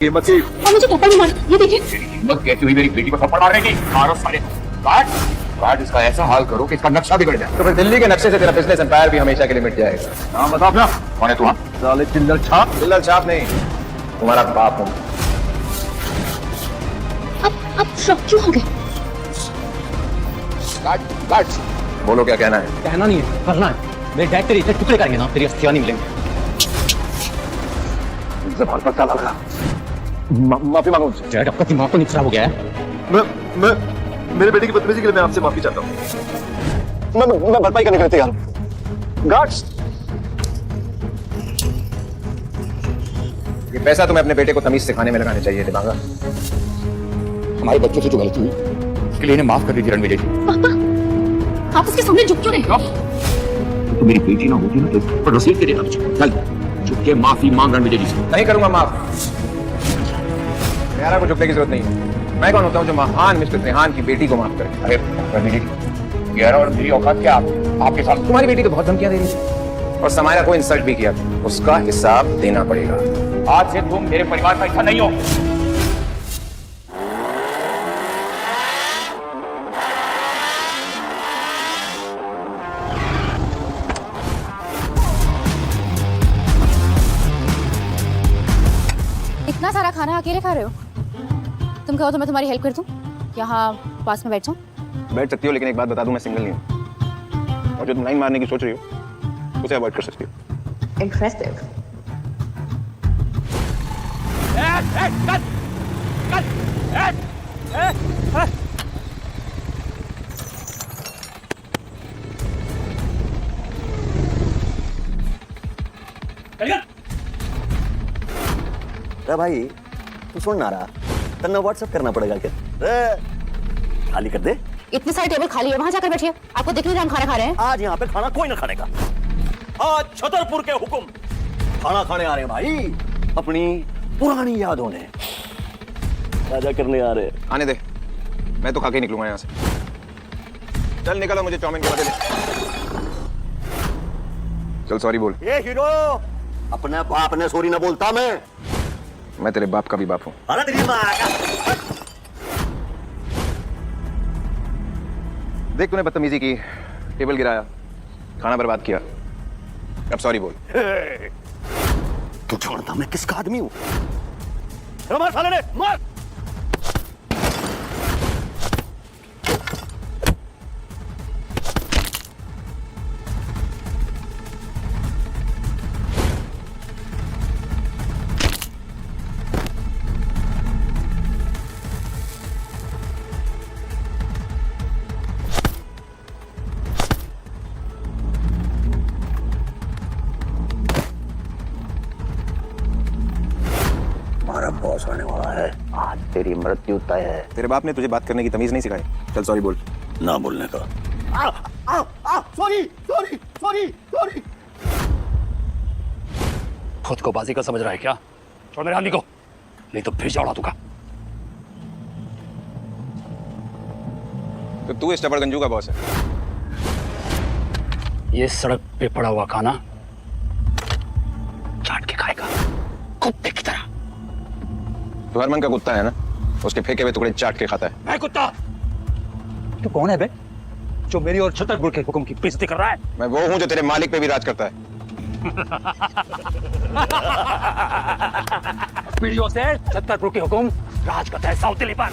हिम्मत से और मुझे थप्पड़ भी मार, ये देखिए। हिम्मत कैसी हुई मेरी बेटी को थप्पड़ मारने की? मारो साले काट काट, इसका ऐसा हाल करो कि इसका नक्शा बिगड़ जाए। तो फिर दिल्ली के नक्शे से तेरा बिजनेस एम्पायर भी हमेशा के लिए मिट जाएगा। नाम बता अपना, कौन है तू? हाँ साले चिल्लर छाप। चिल्लर छाप नहीं, तुम्हारा बाप हूँ। अब शॉक क्यों हो गए? काट काट, बोलो क्या कहना है? कहना नहीं है, करना है। मेरे डैड तेरे इतने टुकड़े करेंगे ना, तेरी अस्थियां नहीं मिलेंगी। ज़बान पर ताला लगा। माफी मांगो। डैड आपका दिमाग तो नहीं खराब हो गया है? मैं मेरे बेटे की बदतमीजी के लिए मैं आपसे माफी चाहता हूँ। मैं भरपाई करने के लिए तैयार हूँ। गार्ड्स, ये पैसा तुम्हें अपने बेटे को तमीज सिखाने में लगाने चाहिए दिमागा। हमारे बच्चों से जो गलती हुई उसके लिए इन्हें माफ कर दीजिए रणविजय जी। पापा, आप उसके सामने झुक क्यों रहे? तो मेरी बेटी ना होती ना तो पर रसीद के देना मुझे। चल झुक के माफी मांग रणविजय जी से। नहीं करूंगा माफ। प्यारा को झुकने की जरूरत नहीं है। मैं कौन होता हूँ जो महान मिस्टर रेहान की बेटी को माफ करे? अरे रणविजय जी, गहरा और मेरी औकात क्या आपके साथ? तुम्हारी बेटी तो बहुत धमकियां दे रही थी और समायरा को इंसल्ट भी किया, उसका हिसाब देना पड़ेगा। आज से तुम मेरे परिवार का हिस्सा नहीं हो। इतना सारा खाना अकेले खा रहे हो? तुम कहो तो मैं तुम्हारी हेल्प कर दूं? यहाँ पास में बैठ जाऊं? बैठ सकती हो, लेकिन एक बात बता दूं, मैं सिंगल नहीं हूँ और जो तुम लाइन मारने की सोच रही हो उसे अवॉइड कर सकती हो। इंटरेस्टिंग। भाई तू सुन ना रहा, तन्ना व्हाट्सएप करना पड़ेगा क्या? खाली कर दे। इतने सारे टेबल खाली है, वहां जाकर बैठिए। आपको दिख नहीं रहा हम खाना खा रहे हैं? आज यहाँ पे खाना कोई ना खाने का। आज छतरपुर के हुक्म खाना खाने आ रहे हैं भाई, अपनी पुरानी यादों ने ताजा करने आ रहे हैं। आने दे, मैं तो खा के ही निकलूंगा यहाँ से। चल निकलो, मुझे चाउमीन के बदले। चल सॉरी बोल। ये हीरो अपने बाप ने सॉरी ना बोलता मैं तेरे बाप का भी बाप हूँ। अरे तेरी माँ का। देख, तूने बदतमीजी की, टेबल गिराया, खाना बर्बाद किया, अब सॉरी बोल। तू जानता मैं किसका आदमी हूँ? मार साले ने, मार। हमारा बॉस आने वाला है, आज तेरी मृत्यु तय है। तेरे बाप ने तुझे बात करने की तमीज नहीं सिखाई? चल सॉरी बोल। ना बोलने का। Sorry sorry sorry sorry. खुद को बाजी का समझ रहा है क्या? छोड़ मेरे आदमी को, नहीं तो फिर उड़ा दूंगा। तो तू इस टबड़गंजू का बॉस है? ये सड़क पे पड़ा हुआ खाना चाट के खाएगा, कुत्ते की तरह। तू हरमन का कुत्ता है ना, उसके फेंके हुए टुकड़े चाट के खाता है। मैं कुत्ता? तू कौन है बे, जो मेरी और छतरपुर के हुक्म की बेइज्जती कर रहा है? मैं वो हूं जो तेरे मालिक पे भी राज करता है। पीढ़ियों से छतरपुर के हुक्म राज करता है साउथ पर,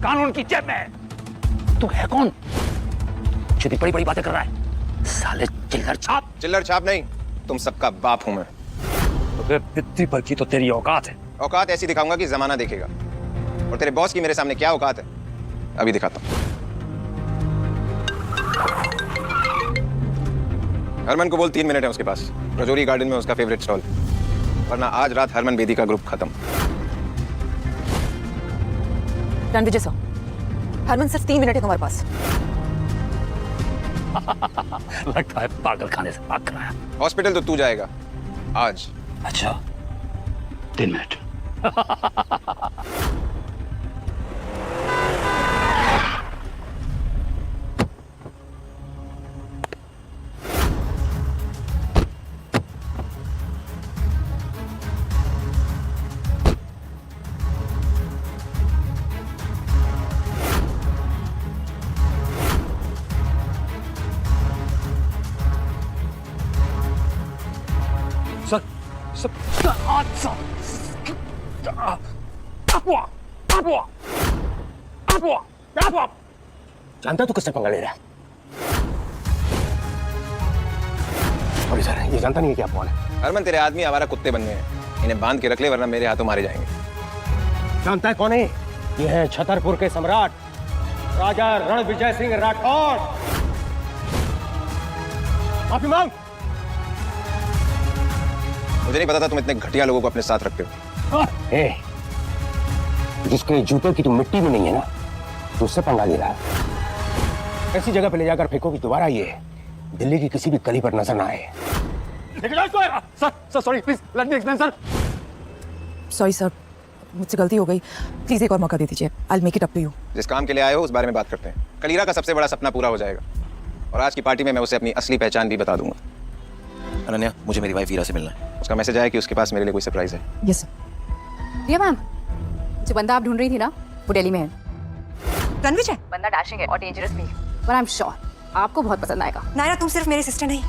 कानून की जेब में। तू है कौन? जितनी बड़ी बड़ी बातें कर रहा है, साले चिल्लर छाप। चिल्लर छाप नहीं, तुम सबका बाप हूं मैं। तो फिर बित्ती पर की तो तेरी औकात है। औकात ऐसी दिखाऊंगा कि जमाना देखेगा, और तेरे बॉस की मेरे सामने क्या औकात है अभी दिखाता हूं। हरमन को बोल 3 मिनट है उसके पास, रजौरी गार्डन में उसका फेवरेट स्टॉल, वरना आज रात हरमन बेदी का ग्रुप खत्म। रणविजय सर, हरमन सिर्फ 3 मिनट है तुम्हारे पास। लगता है पागल खाने से भाग कर आया। हॉस्पिटल तो तू जाएगा आज। अच्छा, 3 मिनट। जानता तू किससे पंगा ले रहा है? सॉरी सर, ये जानता नहीं है कि आप कौन है। हरमन, तेरे आदमी आवारा कुत्ते बन गए हैं, इन्हें बांध के रख ले वरना मेरे हाथों मारे जाएंगे। जानता है कौन है? ये है छतरपुर के सम्राट राजा रणविजय सिंह राठौर। माफी मांग। मुझे नहीं पता था तुम इतने घटिया लोगों को अपने साथ रखते हो। ए, जिसके जूते की तो मिट्टी में नहीं है ना, तो उससे पंगा ले रहा है। ऐसी जगह पे ले जाकर फेंको कि दोबारा ये दिल्ली की किसी भी गली पर नजर ना आए। Sir sorry, please let me explain sir. Sorry sir, मुझसे गलती हो गई, प्लीज एक और मौका दे दीजिए। I will make it up to you. जिस काम के लिए आए हो उस बारे में बात करते हैं। कलीरा का सबसे बड़ा सपना पूरा हो जाएगा और आज की पार्टी में मैं उसे अपनी असली पहचान भी बता दूंगा। अनन्या, मुझे मेरी वाइफ वीरा से मिलना है। उसका मैसेज आया कि उसके पास मेरे लिए कोई सरप्राइज है। Yes sir. रिया मैम, जो बंदा आप ढूंढ रही थी ना, वो दिल्ली में है। रणविजय, बंदा डैशिंग है और डेंजरस भी, पर आई एम श्योर आपको बहुत पसंद आएगा। नायरा, तुम सिर्फ मेरी सिस्टर नहीं,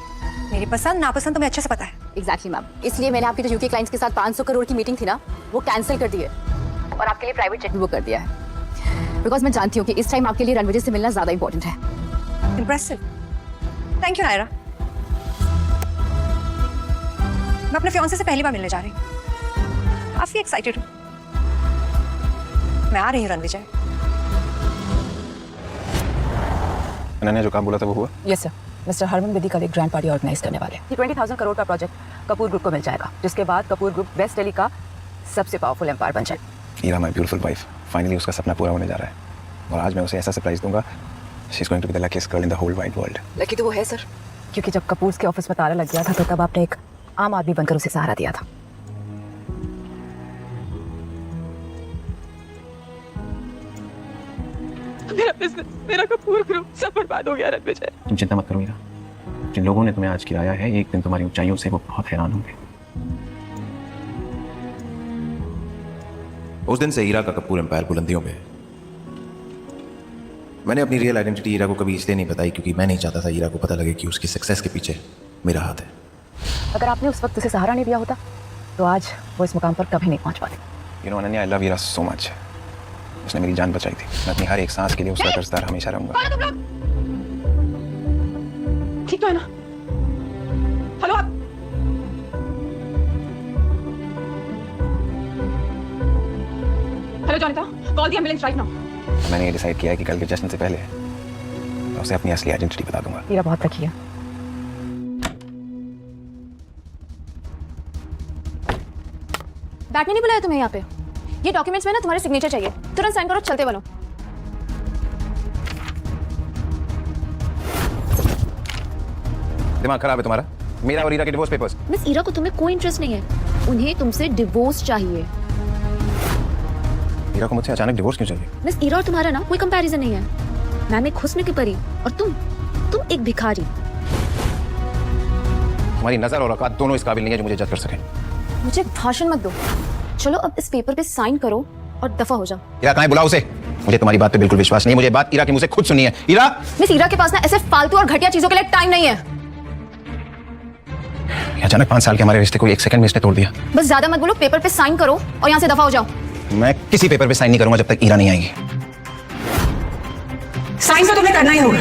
मेरी पसंद नापसंद तुम्हें अच्छे से पता है। एग्जैक्टली मैम, इसलिए मैंने आपके जो यूके क्लाइंट्स के साथ 500 करोड़ की मीटिंग थी ना, वो कैंसिल कर दी है और आपके लिए प्राइवेट जेट भी बुक कर दिया है। बिकॉज मैं जानती हूँ कि इस टाइम आपके लिए रणविजय से मिलना ज्यादा इंपॉर्टेंट है। Impressive, thank you Naira. मैं अपने फियांसे से पहली बार मिलने जा रही हूँ, काफी एक्साइटेड हूँ। मैं आ रही हूँ रणविजय। अनन्या, जो काम बोला था वो हुआ? Yes sir, mister Harman Bedi कल एक ग्रैंड पार्टी ऑर्गेनाइज करने वाले हैं। 20,000 करोड़ का प्रोजेक्ट कपूर ग्रुप को मिल जाएगा, जिसके बाद कपूर ग्रुप वेस्ट दिल्ली का सबसे पावरफुल एम्पायर बन जाए। हीरा, माय ब्यूटीफुल वाइफ, फाइनली उसका सपना पूरा होने जा रहा है और आज मैं उसे ऐसा सरप्राइज दूंगा। She is going to be the luckiest girl in the whole wide world. Lucky तो वो है सर, क्योंकि जब कपूर के ऑफिस में ताला लग गया था तो तब आपने एक आम आदमी बनकर उसे सहारा दिया था। मेरा बिजनेस, मेरा कपूर ग्रुप सब बर्बाद हो गया रणविजय। तुम चिंता मत करो मीरा, जिन लोगों ने तुम्हें आज गिराया है एक दिन तुम्हारी ऊंचाइयों से वो बहुत हैरान होंगे। उस दिन से हीरा का कपूर एम्पायर बुलंदियों में है। मैंने अपनी रियल आइडेंटिटी हीरा को कभी इसलिए नहीं बताई क्योंकि मैं नहीं चाहता था हीरा को पता लगे कि उसकी सक्सेस के पीछे मेरा हाथ है। अगर आपने उस वक्त उसे सहारा नहीं दिया होता तो आज वो इस मुकाम पर कभी नहीं पहुंच पाती। You know Ananya, I love Heera so much. उसने मेरी जान बचाई थी। मैं अपनी हर एक सांस के लिए उसका कर्जदार हमेशा रहूंगा। ठीक तो है ना? हेलो आप, hello Jonita, call the ambulance right now. मैंने ये डिसाइड किया है कि कल के जश्न से पहले मैं उसे अपनी असली आइडेंटिटी बता दूंगा। हीरा बहुत लकी है। बैठने नहीं बुलाया तुम्हें यहाँ पे। ये डॉक्यूमेंट्स में ना तुम्हारे सिग्नेचर चाहिए, तुरंत साइन करो, चलते बनो। दिमाग खराब है तुम्हारा? मेरा और हीरा के डिवोर्स पेपर्स। मिस ईरा को तुम्हें कोई इंटरेस्ट नहीं है, उन्हें तुमसे डिवोर्स चाहिए। हीरा को मुझसे अचानक डिवोर्स क्यों चाहिए? मिस ईरा और तुम्हारा ना कोई कंपैरिजन नहीं है। मैम एक हुस्न की परी और तुम एक भिखारी। तुम्हारी नजर और औकात दोनों इस काबिल नहीं है जो मुझे जज कर सके। मुझे भाषण मत दो, चलो अब इस पेपर पे साइन करो और दफा हो जाओ। हीरा कहाँ है? बुलाओ उसे। मुझे तुम्हारी बात पे बिल्कुल विश्वास नहीं है। मुझे बात हीरा की मुझे खुद सुनी है। हीरा! मिस ईरा के पास ना ऐसे फालतू और घटिया चीजों के लिए टाइम नहीं है। अचानक 5 साल के हमारे रिश्ते को 1 सेकंड में इसने तोड़ दिया। बस ज्यादा मत बोलो, पेपर पे साइन करो और यहाँ से दफा हो जाओ। मैं किसी पेपर पे साइन नहीं करूंगा जब तक हीरा नहीं आएगी। साइन तो तुम्हें करना ही होगा।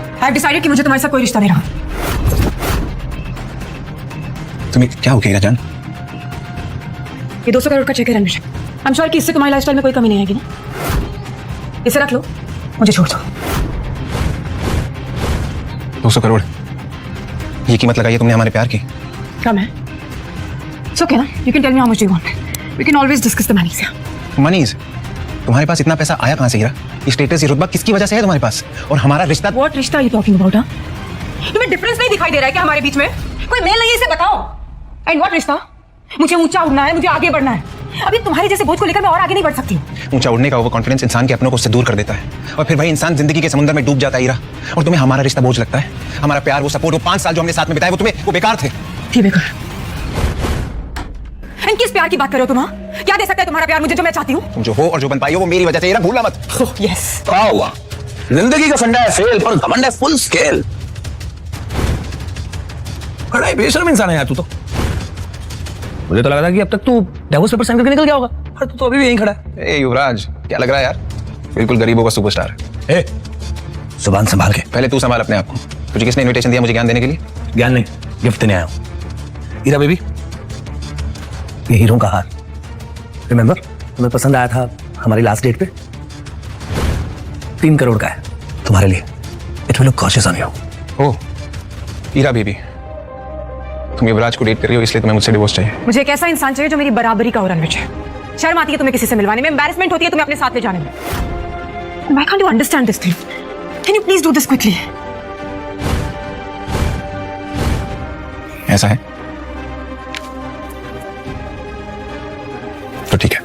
आई हैव डिसाइडेड कि मुझे तुम्हारे साथ कोई रिश्ता नहीं रहा। तुम्हें क्या हो गया जान? ये 200 करोड़ का चेक है रणविजय। आई एम श्योर कि इससे तुम्हारी लाइफस्टाइल में कोई कमी नहीं आएगी ना। इसे रख लो, मुझे छोड़ दो। 200 करोड़, ये कीमत लगाई है तुमने हमारे प्यार की? कम है? It's okay ना? You can tell me how much you want. We can always discuss the monies. मनीज? तुम्हारे पास इतना पैसा आया कहाँ से हीरा? ये स्टेटस, ये रुतबा किसकी वजह से है तुम्हारे पास? और हमारा रिश्ता? What रिश्ता are you talking about? तुम्हें डिफरेंस नहीं दिखाई दे रहा है क्या हमारे बीच में? कोई मेल नहीं है, इसे बताओ। एंड व्हाट रिश्ता? मुझे ऊंचा उड़ना है, मुझे आगे बढ़ना है। अभी तुम्हारे जैसे बोझ को लेकर मैं और आगे नहीं बढ़ सकती। ऊंचा उड़ने का वो कॉन्फिडेंस इंसान के अपनों को उससे दूर कर देता है और फिर वही इंसान जिंदगी के समुद्र में डूब जाता है हीरा। और तुम्हें हमारा रिश्ता बोझ लगता है? हमारा प्यार, वो सपोर्ट, वो 5 साल जो हमने साथ में बिताए, वो बेकार थे। ठीक बेकार। एंड किस प्यार की बात कर रहे हो तुम? क्या दे सकता है तुम्हारा प्यार मुझे जो मैं चाहती हूँ? तुम जो हो और जो बन पाई हो वो मेरी वजह से, हीरा भूलना मत। यस। क्या हुआ? जिंदगी का फंडा है फेल पर घमंड है फुल स्केल। बड़ा ही बेशर्म इंसान है यार तू तो। मुझे तो लगा था कि अब तक तू डिवोर्स पेपर साइन करके निकल गया होगा, पर तू तो अभी भी यहीं खड़ा है। ए युवराज, क्या लग रहा है यार? बिल्कुल गरीबों का सुपरस्टार है। ए, जुबान संभाल के। पहले तू संभाल अपने आप को। तुझे किसने इनविटेशन दिया मुझे ज्ञान देने के लिए? ज्ञान नहीं, गिफ्ट देने आया हूँ। हीरा बेबी, ये हीरो का हार, रिमेंबर तुम्हें पसंद आया था हमारी लास्ट डेट पे? 3 करोड़ का है तुम्हारे लिए। It will look cautious on you. Oh Heera baby, तुम युवराज को डेट कर रही हो इसलिए तुम्हें मुझसे डिवोर्स चाहिए? मुझे एक ऐसा इंसान चाहिए जो मेरी बराबरी का हो रणवीर है। शर्म आती है तुम्हें किसी से मिलवाने में, एम्बैरेसमेंट होती है तुम्हें अपने साथ ले जाने में। Why can't you understand this thing? Can you please do this quickly? ऐसा है तो ठीक है।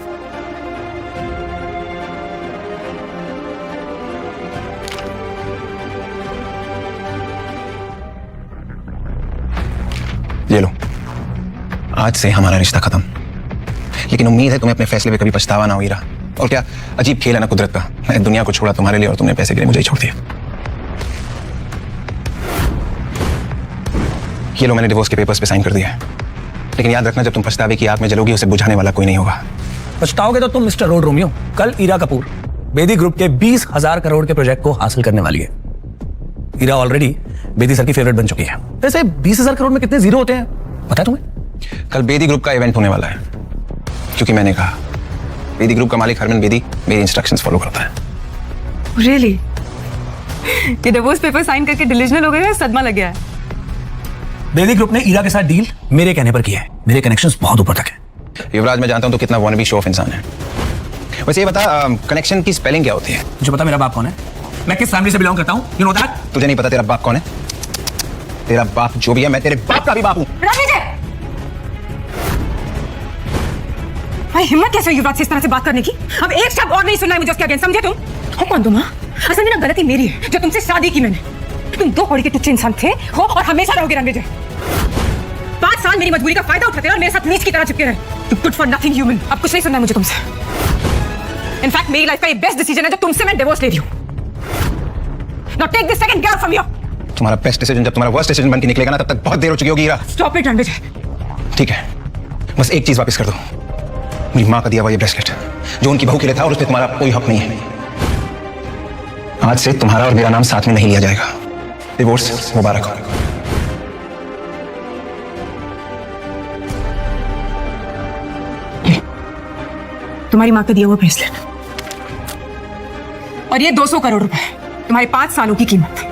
ये लो, आज से हमारा रिश्ता खत्म। लेकिन उम्मीद है तुम्हें अपने फैसले पे कभी पछतावा ना हो हीरा। और क्या अजीब खेल है ना कुदरत का, मैं दुनिया को छोड़ा तुम्हारे लिए और तुमने पैसे के लिए मुझे ही छोड़ दिया। ये लो, मैंने डिवोर्स के पेपर्स पे साइन कर दिया है। लेकिन याद रखना, जब तुम पछतावे की आग में जलोगी उसे बुझाने वाला कोई नहीं होगा। पछताओगे तो तुम मिस्टर रोड रोमियो। कल ईरा कपूर बेदी ग्रुप के 20,000 करोड़ के प्रोजेक्ट को हासिल करने वाली है। ईरा ऑलरेडी बेदी सर की फेवरेट बन चुकी है। वैसे 20,000 करोड़ में कितने जीरो होते हैं पता है तुम्हें? कल बेदी ग्रुप का इवेंट होने वाला है, क्योंकि मैंने कहा बेदी ग्रुप का मालिक हरमन बेदी मेरी इंस्ट्रक्शंस फॉलो करता है। Really? ये डिवोर्स पेपर साइन करके डिलीजनल हो गया है, सदमा लग गया है। बेदी ग्रुप ने ईरा के साथ डील मेरे कहने पर की है। मेरे कनेक्शंस बहुत ऊपर तक है। युवराज, मैं जानता हूं तो कितना वॉनबी शो ऑफ इंसान है। वैसे ये बता, कनेक्शन की स्पेलिंग क्या होती है? मुझे पता मेरा बाप कौन है, मैं किस फैमिली से बिलोंग करता हूं। You know that? तुझे नहीं पता तेरा बाप कौन है? तेरा बाप जो भी है, मैं तेरे बाप का भी बाप हूं। भाई हिम्मत कैसे युवराज से इस तरह से बात करने की? अब एक शब्द और नहीं सुनना है मुझे उसके अगेंस्ट, समझे तुम? हो कौन तुम? असल में ना गलती मेरी है जो तुमसे शादी की मैंने। तुम 2 कौड़ी के टुच्चे इंसान थे हो और हमेशा रहोगे रणवीर। 5 साल मेरी मजबूरी का फायदा उठाते रहे और मेरे साथ नीच की तरह चिपके रहे। You good for nothing human. अब कुछ नहीं सुनना है मुझे तुमसे। इनफैक्ट मेरी लाइफ का ये बेस्ट डिसीजन है जो तुमसे मैं डिवोर्स ले रही हूं। Now take this second girl from here. तुम्हारा बेस्ट डिसीजन जब तुम्हारा वर्स्ट डिसीजन बन के निकलेगा ना, तब तक बहुत देर हो चुकी होगी हीरा। Stop it Ranveer. ठीक है, बस एक चीज वापस कर दो, मेरी माँ का दिया हुआ ये ब्रेसलेट जो उनकी बहू के लिए था और उस पर तुम्हारा कोई हक नहीं है। आज से तुम्हारा और मेरा नाम साथ में नहीं लिया जाएगा। डिवोर्स मुबारक हो। तुम्हारी माँ का दिया हुआ ब्रेसलेट और ये 200 करोड़ रुपए, तुम्हारे 5 सालों की कीमत।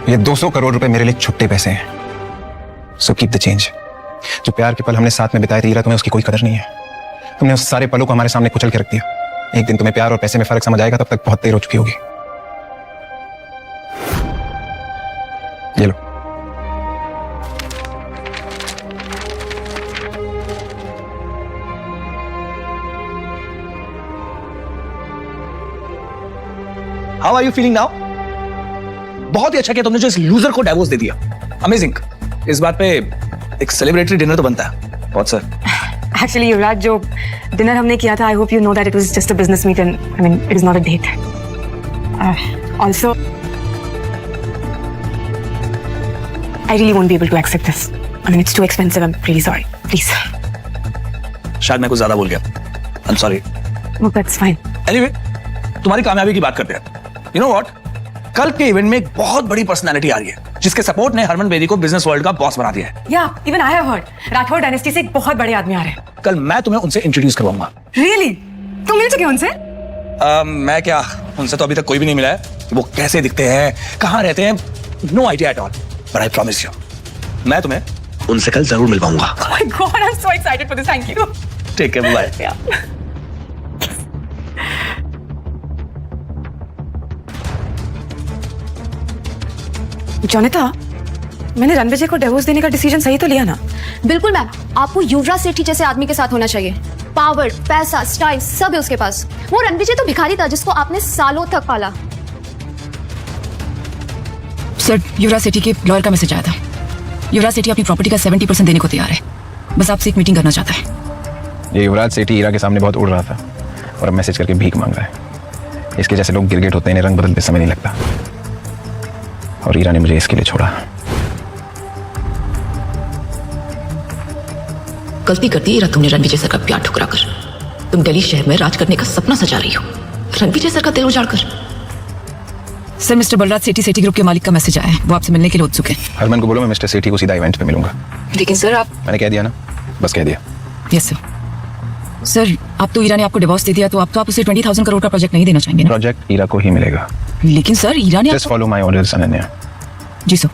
ये 200 करोड़ रुपए मेरे लिए छुट्टे पैसे हैं, सो कीप द चेंज। जो प्यार के पल हमने साथ में बिताए थे हीरा, तुम्हें उसकी कोई कदर नहीं है। तुमने उस सारे पलों को हमारे सामने कुचल के रख दिया। एक दिन तुम्हें प्यार और पैसे में फर्क समझ आएगा, तब तक बहुत देर हो चुकी होगी। ये लो। How are you feeling now? बहुत ही अच्छा किया तुमने जो इस लूजर को डिवोर्स दे दिया। अमेजिंग। इस बात पे एक सेलिब्रेटरी डिनर तो बनता है। बहुत सर। एक्चुअली युवराज, जो डिनर हमने किया था, I hope you know that it was just a business meet and I mean it is not a date. Also I really won't be able to accept this. I mean it's too expensive. I am really sorry. Please. शायद मैं कुछ ज्यादा बोल गया। I am sorry. That's fine. Anyway, तुम्हारी कामयाबी की बात करते हैं। यू नो व्हाट, कल के इवेंट में एक बहुत बड़ी पर्सनालिटी आ रही है जिसके सपोर्ट ने हरमन बेदी को बिजनेस वर्ल्ड का बॉस बना दिया है। या even I have heard Rathore dynasty से एक बहुत बड़े आदमी आ रहे हैं। कल मैं तुम्हें उनसे इंट्रोड्यूस करवाऊंगा। रियली? तुम मिल चुके हो उनसे? मैं क्या, उनसे तो अभी तक कोई भी नहीं मिला है। वो कैसे दिखते हैं, कहाँ रहते हैं, no idea at all. But I promise you, मैं तुम्हें उनसे कल जरूर मिल पाऊंगा। Oh my God, I'm so excited for this. Thank you. Take care, bye. Jonita, मैंने रणविजय को डिवोर्स देने का डिसीजन सही तो लिया ना? बिल्कुल मैम, आपको युवराज सेठी जैसे आदमी के साथ होना चाहिए। पावर, पैसा, स्टाइल सब है उसके पास। वो रणविजय तो भिखारी था जिसको आपने सालों तक पाला। सर, युवराज सेठी के लॉयर का मैसेज आया था। युवराज सेठी अपनी प्रॉपर्टी का 70% देने को तैयार है। बस आपसे एक मीटिंग करना चाहता है। ये युवराज सेठी हीरा के सामने बहुत उड़ रहा था और अब मैसेज करके भीख मांग रहा है। इसके जैसे लोग गिरगिट होते हैं, इन्हें रंग बदलते समय नहीं लगता। और ईरा ने मुझे इसके लिए छोड़ा। गलती करती है ईरा तुमने रणविजय सर का प्यार ठुकरा कर। तुम दिल्ली शहर में राज करने का सपना सजा रही हो, रणविजय सर का दिल उजाड़ कर। सर, मिस्टर बलराज सेठी ग्रुप के मालिक का मैसेज आया है, वो आपसे मिलने के लिए उत्सुक है। हरमन को बोलो मैं मिस्टर सेठी को सीधा इवेंट पे मिलूंगा। लेकिन सर आप। मैंने कह दिया ना, बस कह दिया। Yes sir. सर, अब तो ईरा ने आपको डिवोर्स दे दिया, तो आप उसे 20,000 करोड़ का प्रोजेक्ट नहीं देना चाहेंगे ना? प्रोजेक्ट ईरा को ही मिलेगा। लेकिन सर ईरा ने just follow my orders Ananya. Ji sir.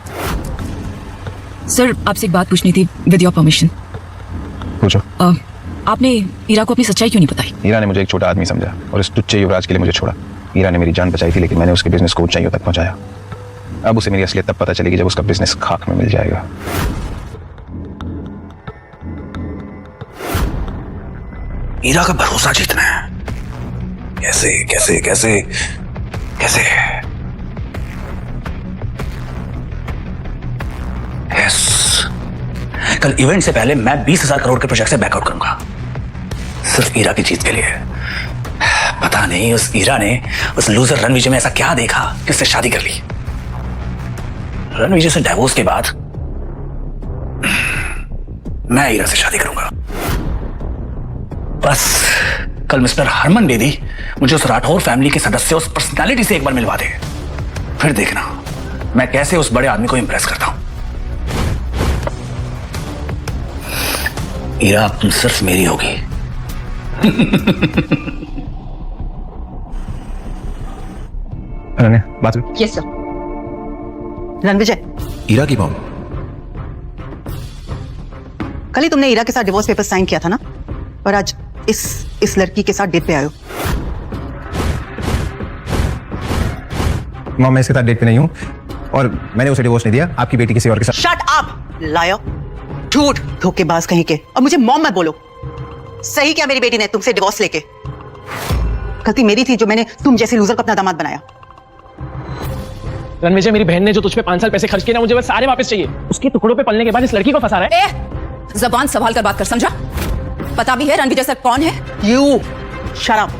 Sir, आपसे एक बात पूछनी थी विद योर परमिशन। पूछो। आपने ईरा को अपनी सच्चाई क्यों नहीं बताई? ईरा ने मुझे एक छोटा आदमी समझा और इस टुच्चे युवराज के लिए मुझे छोड़ा। ईरा ने मेरी जान बचाई थी, लेकिन मैंने उसके बिजनेस को ऊंचाइयों तक पहुंचाया। अब उसे मेरी असलियत तब पता चलेगी जब उसका बिजनेस खाक में मिल जाएगा। ईरा का भरोसा जीतना है। कैसे कैसे कैसे कैसे? यस, कल इवेंट से पहले मैं 20,000 करोड़ के प्रोजेक्ट से बैकआउट करूंगा, सिर्फ ईरा की जीत के लिए। पता नहीं उस ईरा ने उस लूजर रणविजय में ऐसा क्या देखा कि उससे शादी कर ली। रणविजय से डिवोर्स के बाद मैं ईरा से शादी करूंगा। बस कल मिस्टर हरमन बेदी मुझे उस राठौर फैमिली के सदस्य, उस पर्सनालिटी से एक बार मिलवा दे, फिर देखना मैं कैसे उस बड़े आदमी को इंप्रेस करता हूं। ईरा अब तुम सिर्फ मेरी होगी। अनन्या, बात हुई? Yes sir. रणविजय, ईरा की मॉम। कल ही तुमने ईरा के साथ डिवोर्स पेपर साइन किया था ना, और आज इस लड़की के साथ डेट पे आयो। मॉम, मैं इसके साथ डेट पे नहीं हूं और मैंने उसे डिवोर्स नहीं दिया। आपकी बेटी किसी और के साथ। शट अप लायर, झूठ, धोखेबाज कहीं के। और मुझे मॉम मत बोलो। सही क्या मेरी बेटी ने तुमसे डिवोर्स लेके? गलती मेरी थी जो मैंने तुम जैसे लूजर को अपना दामाद बनाया। रणविजय, मेरी बहन ने जो तुझ पे 5 साल पैसे खर्च किए ना, मुझे वो सारे वापस चाहिए। उसके टुकड़ों पे पलने के बाद इस लड़की को फंसा रहा है। जबान संभाल कर बात कर, समझा? पता भी है रणविजय सर कौन है? You shut up.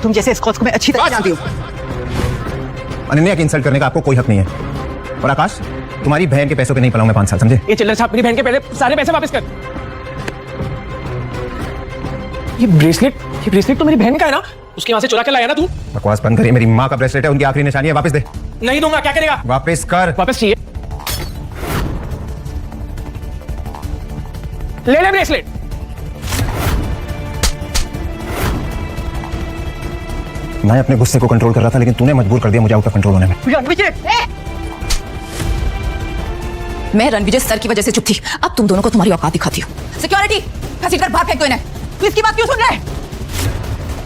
तुम जैसे स्कॉट्स को मैं अच्छी तरह जानती हूँ। अनन्या की इंसल्ट करने का आपको कोई हक नहीं है। और आकाश, तुम्हारी बहन के पैसों पे नहीं पला हूं मैं 5 साल, समझे? ये चिल्लर छाप मेरी बहन के पहले सारे पैसे वापस कर। ये ब्रेसलेट तो मेरी बहन का है ना, उसके वहां से चुरा के लाया ना तू? बकवास बंद करिए। मेरी माँ का ब्रेसलेट है, उनकी आखिरी निशानी है। वापस दे। नहीं दूंगा। क्या करेगा? वापस कर। वापस चाहिए। ले ब्रेसलेट। मैं अपने गुस्से को कंट्रोल कर रहा था, लेकिन तूने मजबूर कर दिया मुझे आउट ऑफ कंट्रोल होने में। मैं रणविजय सर की वजह से चुप थी, अब तुम दोनों को तुम्हारी औकात दिखाती हूँ। सिक्योरिटी, घसीटकर बाहर फेंक दो इन्हें। तू इसकी बात क्यों सुन रहा है?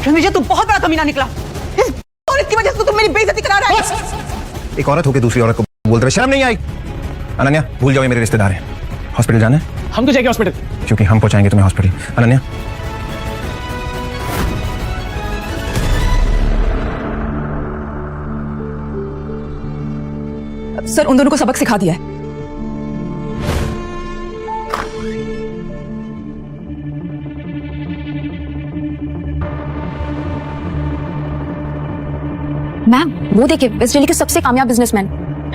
रणविजय, तू बहुत बड़ा कमीना निकला। इस औरत की वजह से तुम मेरी बेइज्जती करा रहा है। एक औरत होकर दूसरी औरत को बोलते हुए शर्म नहीं आई? अनन्या, भूल जाओ, ये मेरे रिश्तेदार हैं। हॉस्पिटल जाना है? हम तो जाएंगे हॉस्पिटल, क्योंकि हम पहुंचाएंगे तुम्हें हॉस्पिटल। अनन्या, सर उन दोनों को सबक सिखा दिया है। मैम, वो देखिए वेस्ट दिल्ली के सबसे कामयाब businessman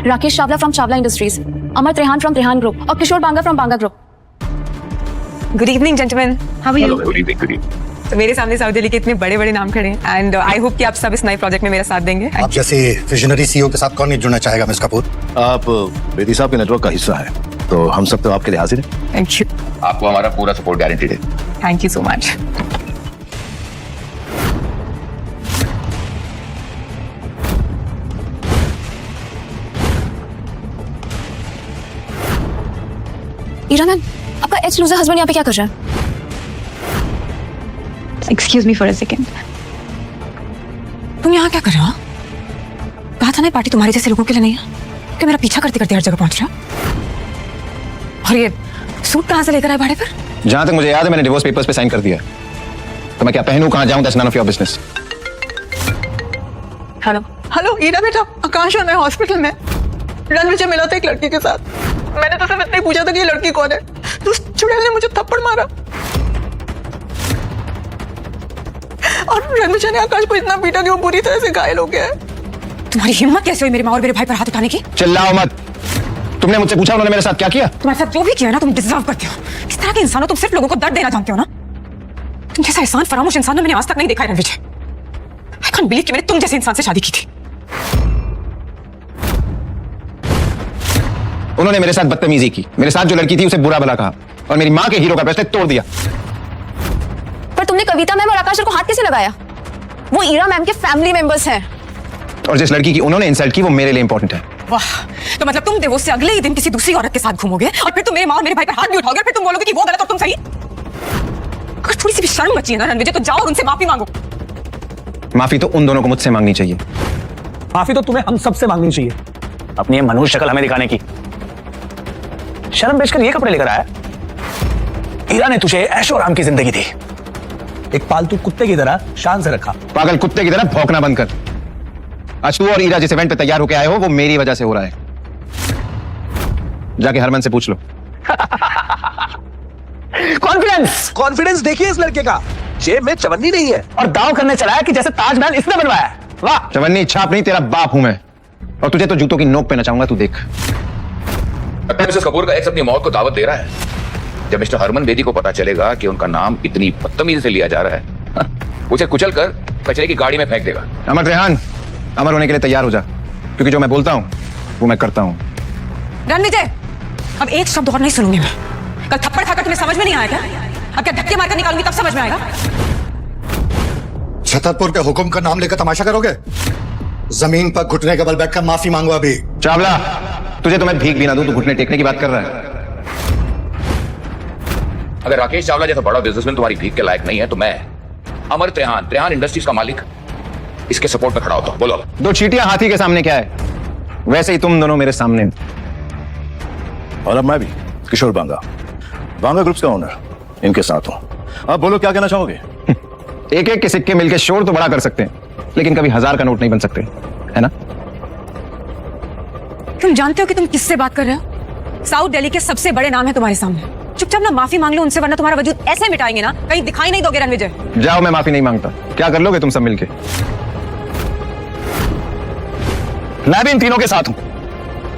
Rakesh Chawla from Chawla Industries, Amar Trehan from Trehan group और Kishore Banga from Banga group. Good evening gentleman, how are you? Good evening. तो मेरे सामने साउथ दिल्ली के इतने बड़े बड़े नाम खड़े हैं एंड आई होप कि आप सब इस नए प्रोजेक्ट में मेरा साथ देंगे। आप जैसे विजनरी सीईओ के साथ कौन नहीं जुड़ना चाहेगा मिस कपूर? आप बेदी साहब के नेटवर्क का हिस्सा है, तो हम सब तो आपके लिए हाजिर हैं। Thank you. आपको हमारा पूरा सपोर्ट गारंटीड है। Thank you so much. Ira ma'am, आपका एच लूजर हस्बैंड यहाँ पे क्या कर रहा है? Excuse me for a second. तुम यहाँ क्या कर रहे हो? कहा था ना पार्टी तुम्हारे जैसे लोगों के लिए नहीं है, कि मेरा पीछा करते करते हर जगह पहुंच रहा। और ये सूट कहाँ से लेकर आए भाड़े पर? जहां तक मुझे याद है मैंने डिवोर्स पेपर्स पे साइन कर दिया। तो मैं क्या पहनूं, कहां जाऊं, that's none of your business. Hello hello Ira बेटा, आकाश और मैं हॉस्पिटल में। रणविजय मिला था एक लड़की के साथ। मैंने तो सिर्फ इतना ही पूछा था कि ये लड़की कौन है, तो उस चुड़ैल ने मुझे थप्पड़ मारा और रणविजय ने आकाश को इतना पीटा कि वो बुरी तरह से घायल हो गया है। तुम्हारी हिम्मत कैसे हुई मेरी माँ और मेरे भाई पर हाथ उठाने की? चिल्लाओ मत। तुमने मुझसे पूछा उन्होंने मेरे साथ क्या किया? तुम्हारे साथ जो भी किया है ना तुम डिजर्व करते हो। इस तरह के इंसानों तुम सिर्फ लोगों को दर्द देना जानते हो ना। तुम जैसा एहसान फरामोश इंसान मैंने आज तक नहीं देखा है रणविजय। आई कांट बिलीव कि मैंने तुम जैसे इंसान से शादी की थी। उन्होंने मेरे साथ बदतमीजी की, मेरे साथ जो लड़की थी उसे बुरा भला कहा और मेरी माँ के हीरो का ब्रेसलेट तोड़ दिया। पर तुमने कविता मैम और आकाश सर को हाथ कैसे लगाया? वो ईरा मैम के फैमिली मेंबर्स हैं। और जिस लड़की की उन्होंने इंसल्ट की वो मेरे लिए इंपॉर्टेंट है। वाह, तो मतलब तुम डिवोर्स से अगले ही दिन किसी दूसरी औरत के साथ घूमोगे और फिर तुम मेरे माँ और मेरे भाई पर हाथ भी उठाओगे और फिर तुम बोलोगे कि वो गलत और तुम सही। अगर थोड़ी सी भी शर्म बची है ना रणविजय तो जाओ और उनसे माफी मांगो। माफी तो उन दोनों को मुझसे मांगनी चाहिए। माफी तो तुम्हें हम सबसे मांगनी चाहिए, अपनी ये मनुष्य शक्ल हमें दिखाने की। शर्म बेचकर ये कपड़े लेकर आया। ईरा ने तुझे ऐशो आराम की जिंदगी दी, एक पालतू कुत्ते की तरह शान से रखा। पागल कुत्ते की तरह भौंकना बंद कर। आज तू और ईरा जिस इवेंट पे तैयार होके आए हो वो मेरी वजह से हो रहा है। जाके हरमन से पूछ लो। कॉन्फिडेंस देखिए इस लड़के का, जेब में चवन्नी नहीं है और दांव करने चला है कि जैसे ताजमहल इसने बनवाया है। वाह, चवन्नी छाप नहीं, तेरा बाप हूं मैं और तुझे तो जूतों की नोक पे नचाऊंगा, तू देख। मिसेस कपूर का एक्स अपनी मौत को दावत दे रहा है। जब मिस्टर हरमन बेदी को पता चलेगा कि उनका नाम इतनी बदतमीजी से लिया जा रहा है, उसे कुचल कर कचरे की गाड़ी में फेंक देगा। अमर रेहान, अमर होने के लिए तैयार हो जा, क्योंकि जो मैं बोलता हूं वो मैं करता हूं। रणविजय, अब एक शब्द और नहीं सुनूंगी मैं। कल थप्पड़ खाकर तुम्हें समझ में नहीं आया क्या? अब क्या धक्के मारकर निकालूंगी तब समझ में आएगा? छतरपुर के हुक्म का नाम लेकर तमाशा करोगे? जमीन पर घुटने के बल बैठकर माफी मांगो। अभी चावला, तुझे तो मैं भीख भी ना दूं, तू घुटने टेकने की बात कर रहा है। अगर राकेश चावला जैसा बड़ा बिजनेसमैन तुम्हारी भीख के लायक नहीं है तो मैं अमर त्रेहान इंडस्ट्रीज का मालिक इसके सपोर्ट में खड़ा होता हूं। बोलो। दो चीटियां हाथी के सामने क्या है, वैसे ही तुम दोनों मेरे सामने। और अब मैं भी किशोर बांगा, बांगा ग्रुप्स का ओनर, इनके साथ हूं। अब बोलो क्या कहना चाहोगे? एक एक के सिक्के मिलकर शोर तो बड़ा कर सकते हैं, लेकिन कभी 1000 का नोट नहीं बन सकते, है ना? तुम जानते हो कि तुम किससे बात कर रहे हो? साउथ दिल्ली के सबसे बड़े नाम है तुम्हारे सामने। चुपचाप ना माफी मांग लो उनसे, वरना तुम्हारा वजूद ऐसे मिटाएंगे ना कहीं दिखाई नहीं दोगे रणविजय। जाओ, मैं माफी नहीं मांगता। क्या कर लोगे तुम सब मिलके? मैं भी इन तीनों के साथ हूं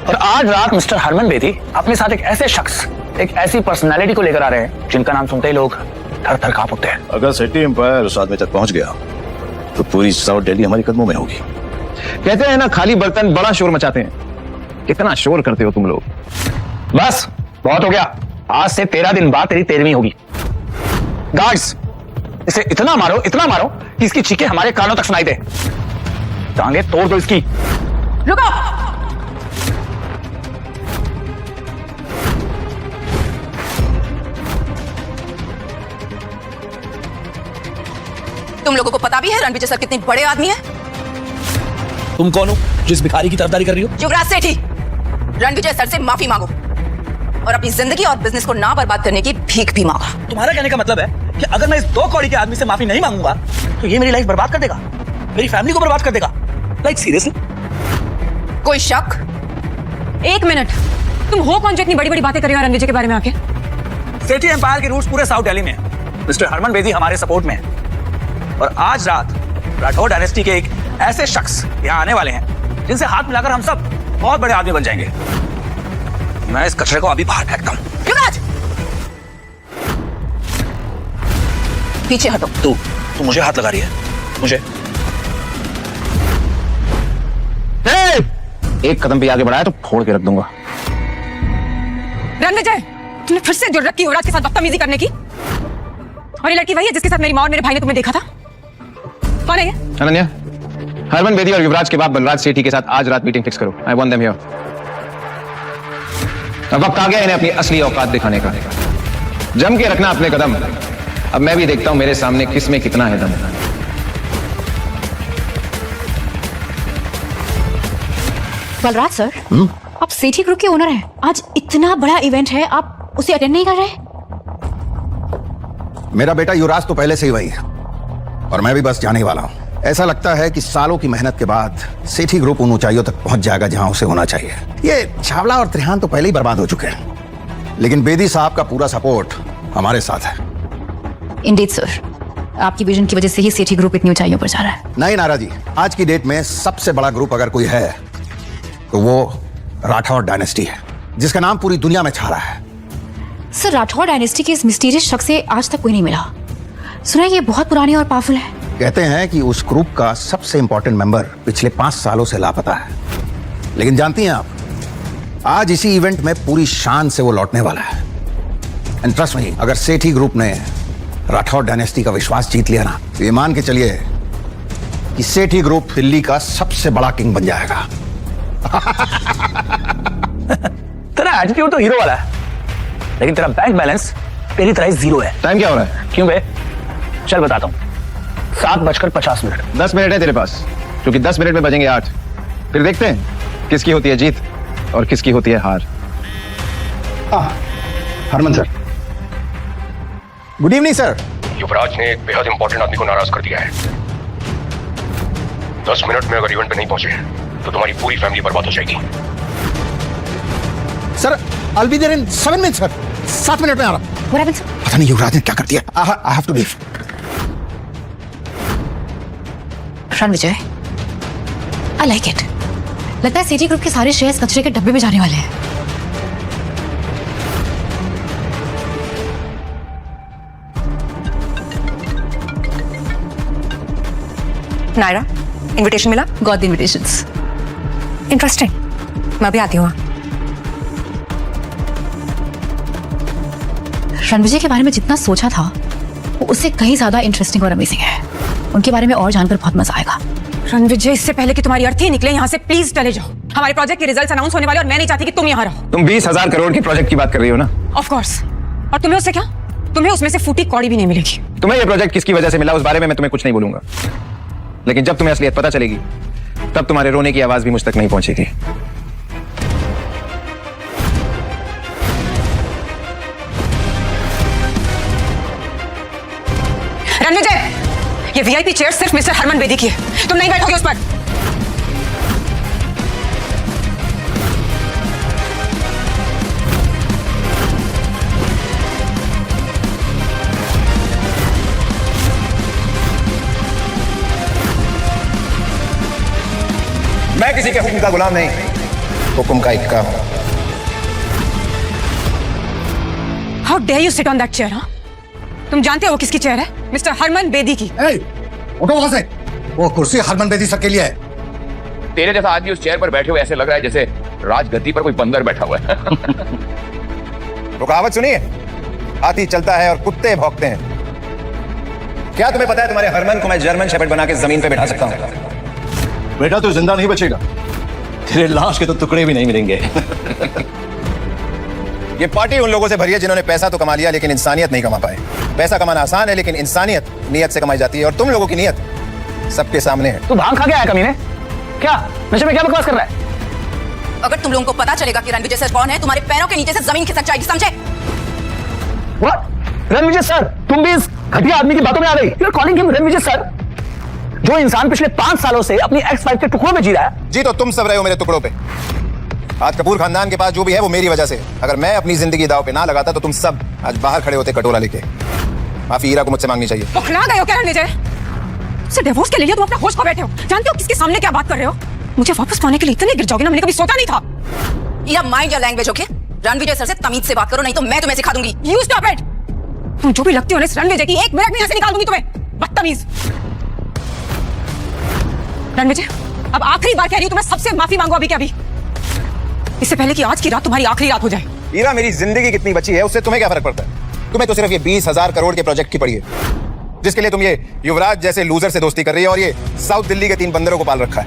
और आज रात मिस्टर हरमन बेदी अपने साथ एक ऐसे शख्स, एक ऐसी पर्सनालिटी को लेकर आ रहे हैं जिनका नाम सुनते ही लोग थर थर कांप उठते हैं। अगर सिटी एम्पायर उस आदमी तक पहुंच गया तो पूरी साउथ दिल्ली हमारी कदमों में होगी। कहते हैं ना, खाली बर्तन बड़ा शोर मचाते हैं। कितना शोर करते हो तुम लोग। बस बहुत हो गया, आज से 13 दिन बाद तेरी 13वीं होगी। गार्ड्स, इसे इतना मारो कि इसकी चीखें हमारे कानों तक सुनाई दे। टांगे तोड़ दो इसकी। रुको, तुम लोगों को पता भी है रणविजय सर कितने बड़े आदमी हैं? तुम कौन हो जिस भिखारी की तरफदारी कर रही हो? युवराज सेठी, रणविजय सर से माफी मांगो और अपनी जिंदगी और बिजनेस को ना बर्बाद करने की भीख भी मांगो। तुम्हारा कहने का मतलब है कि अगर मैं इस 2 कौड़ी के आदमी से माफी नहीं मांगूंगा तो ये मेरी लाइफ बर्बाद कर देगा, मेरी फैमिली को बर्बाद कर देगा। Like seriously? कोई शक? एक मिनट, तुम हो कौन जो इतनी बड़ी बड़ी बातें कर रहे हो रणविजय के बारे में आके? सेठी एम्पायर के रूट्स पूरे साउथ दिल्ली में है। मिस्टर हरमन बेदी हमारे सपोर्ट में है और आज रात राठौड़ डायनेस्टी के एक ऐसे शख्स यहाँ आने वाले हैं जिनसे हाथ मिलाकर हम सब बहुत बड़े आदमी बन जाएंगे। मैं इस कचरे को अभी बाहर फेंकता हूं। युवराज, पीछे हटो। तू मुझे हाथ लगा रही है? मुझे? एक कदम भी आगे बढ़ाया तो फोड़ के रख दूंगा। रणविजय, तुमने फिर से जुर्रत की युवराज के साथ बदतमीजी करने की। और ये लड़की वही है जिसके साथ मेरी माँ और मेरे भाई ने तुम्हें देखा था? कौन है ये? अनन्या, हरमन बेदी और युवराज के बाप बलराज सेठी के साथ आज रात मीटिंग फिक्स करो। I want them here. अब वक्त आ गया इन्हें अपनी असली औकात दिखाने का। जम के रखना अपने कदम। अब मैं भी देखता हूं मेरे सामने किस में कितना है दम। बलराज सर, आप सेठी ग्रुप के ओनर हैं। आज इतना बड़ा इवेंट है, आप उसे अटेंड नहीं कर रहे? मेरा बेटा युवराज तो पहले से ही वही है और मैं भी बस जाने ही वाला हूं। ऐसा लगता है कि सालों की मेहनत के बाद सेठी ग्रुप उन ऊंचाइयों तक पहुंच जाएगा जहां उसे होना चाहिए। ये चावला और त्रेहान तो पहले ही बर्बाद हो चुके हैं, लेकिन बेदी साहब का पूरा सपोर्ट हमारे साथ है। इंडीड सर, आपकी विजन की वजह से ही सेठी ग्रुप इतनी ऊंचाइयों पर जा रहा है। नहीं नारा जी, आज की डेट में सबसे बड़ा ग्रुप अगर कोई है तो वो राठौर डायनेस्टी है, जिसका नाम पूरी दुनिया में छा रहा है। सर, राठौर डायनेस्टी के इस मिस्टीरियस शख्स से आज तक कोई नहीं मिला। सुना ये बहुत पुराने और पावरफुल है। कहते हैं कि उस ग्रुप का सबसे इंपॉर्टेंट मेंबर पिछले 5 सालों से लापता है। लेकिन जानती हैं आप, आज इसी इवेंट में पूरी शान से वो लौटने वाला है। एंड ट्रस्ट मी, अगर सेठी ग्रुप ने राठौर डायनेस्टी का विश्वास जीत लिया ना, तो ये मान के चलिए कि सेठी ग्रुप दिल्ली का सबसे बड़ा किंग बन जाएगा। तेरा एटीट्यूड तो हीरो वाला है, लेकिन तेरा बैंक बैलेंस तेरी तरह ही 0 है। टाइम क्या हो रहा है? क्यों बे? चल बताता हूँ। 7:50 10 मिनट है तेरे पास, क्योंकि 10 मिनट में बजेंगे 8। फिर देखते हैं किसकी होती है जीत और किसकी होती है हार। Harman sir, good evening sir. Yuvraj ने एक बेहद इंपॉर्टेंट आदमी को नाराज कर दिया है। 10 मिनट में अगर इवेंट पे नहीं पहुंचे तो तुम्हारी पूरी फैमिली बर्बाद हो जाएगी। Sir, I'll be there in 7 minutes sir. 7 minute में आ रहा। What happened, sir? पता नहीं युवराज ने क्या कर दिया। I have to leave। Ranvijay, I like it। लगता है सेठी ग्रुप के सारे शेयर्स कचरे के डब्बे में जाने वाले हैं। नायरा, इनविटेशन मिला? Got the invitations. इंटरेस्टिंग, मैं भी आती हूँ। रणविजय के बारे में जितना सोचा था वो उससे कहीं ज्यादा इंटरेस्टिंग और अमेजिंग है। उनके बारे में और जानकर बहुत मजा आएगा। रणविजय, इससे पहले कि तुम्हारी अर्थी निकले यहाँ से प्लीज चले जाओ। हमारे प्रोजेक्ट के रिजल्ट्स अनाउंस होने वाले और मैं नहीं चाहती कि तुम यहाँ रहो। तुम 20,000 करोड़ के प्रोजेक्ट की बात कर रही हो ना? Of course. और तुम्हें उससे क्या? तुम्हें उसमें से फूटी कौड़ी भी नहीं मिलेगी। तुम्हें ये प्रोजेक्ट किसकी वजह से मिला उस बारे में मैं तुम्हें कुछ नहीं बोलूंगा, लेकिन जब तुम्हें असलियत पता चलेगी तब तुम्हारे रोने की आवाज भी मुझ तक नहीं पहुंचेगी। रणविजय, ये वीआईपी चेयर सिर्फ मिस्टर हरमन बेदी की है, तुम नहीं बैठोगे उस पर। मैं किसी के हुक्म का गुलाम नहीं, हुक्म का इक्का हूं। How dare you sit on that chair? हाँ, तुम जानते हो किसकी चेयर है? मिस्टर हरमन बेदी की। उठो वहां से, वो कुर्सी हरमन बेदी सर के लिए है। तेरे जैसा आदमी उस चेयर पर बैठे हुए ऐसे लग रहा है जैसे राजगद्दी पर कोई बंदर बैठा हुआ है। तो कहावत सुनिए, हाथी चलता है और कुत्ते भौंकते हैं। क्या तुम्हें पता है तुम्हारे हरमन को मैं जर्मन शेपर्ड बना के जमीन पे बैठा सकता हूं? बेटा तो जिंदा नहीं बचेगा, तेरे लाश के तो टुकड़े भी नहीं मिलेंगे। ये पार्टी उन लोगों से भरी है जिन्होंने पैसा तो कमा लिया लेकिन इंसानियत नहीं कमा पाए। पैसा कमाना आसान है लेकिन इंसानियत नियत से कमाई जाती है, और तुम लोगों की नियत सबके सामने है। तू भांग खा के आया कमीने? क्या नशे में क्या बकवास कर रहा है? अगर तुम लोगों को पता चलेगा कि रणविजय सर कौन है, तुम्हारे पैरों के नीचे से जमीन खिसक जाएगी, समझे? What? रणविजय सर, तुम भी इस घटिया आदमी की बातों में आ गई। You're calling him Ranvijay sir? जो इंसान पिछले 5 सालों से अपनी एक्स वाइफ के टुकड़ों में जी रहा है। जी तो तुम सब रहे हो मेरे टुकड़ों पे। आज कपूर खानदान के पास जो भी है वो मेरी वजह से। अगर मैं अपनी जिंदगी दांव पे ना लगाता तो तुम सब आज बाहर खड़े होते कटोरा लेके। माफी हीरा को मुझसे मांगनी चाहिए। बौखला गए हो क्या रणविजय? से डिवोर्स के लिए तुम अपना होश खो बैठे हो। जानते हो किसके सामने क्या बात कर रहे हो? मुझे वापस पाने के लिए इतने गिर जाओगे ना, मैंने कभी सोचा नहीं था। या mind your language, okay? Ranvijay sir से तमीज से बात करो, नहीं तो मैं तुम्हें सिखा दूंगी। You stop it. तुम जो भी लगती हो ना इस रणविजय की, 1 मिनट में यहाँ से निकाल दूंगी तुम्हें, बदतमीज। रणविजय, अब आखिरी बार कह रही हूँ, तुम्हें सबसे माफी मांगो अभी के अभी, इससे पहले कि आज की रात तुम्हारी आखिरी रात हो जाए। हीरा, मेरी जिंदगी कितनी बची है उससे तुम्हें क्या फर्क पड़ता है? तुम्हें तो सिर्फ ये 20,000 करोड़ के प्रोजेक्ट की पड़ी है, जिसके लिए तुम ये युवराज जैसे लूजर से दोस्ती कर रही है और ये साउथ दिल्ली के 3 बंदरों को पाल रखा है।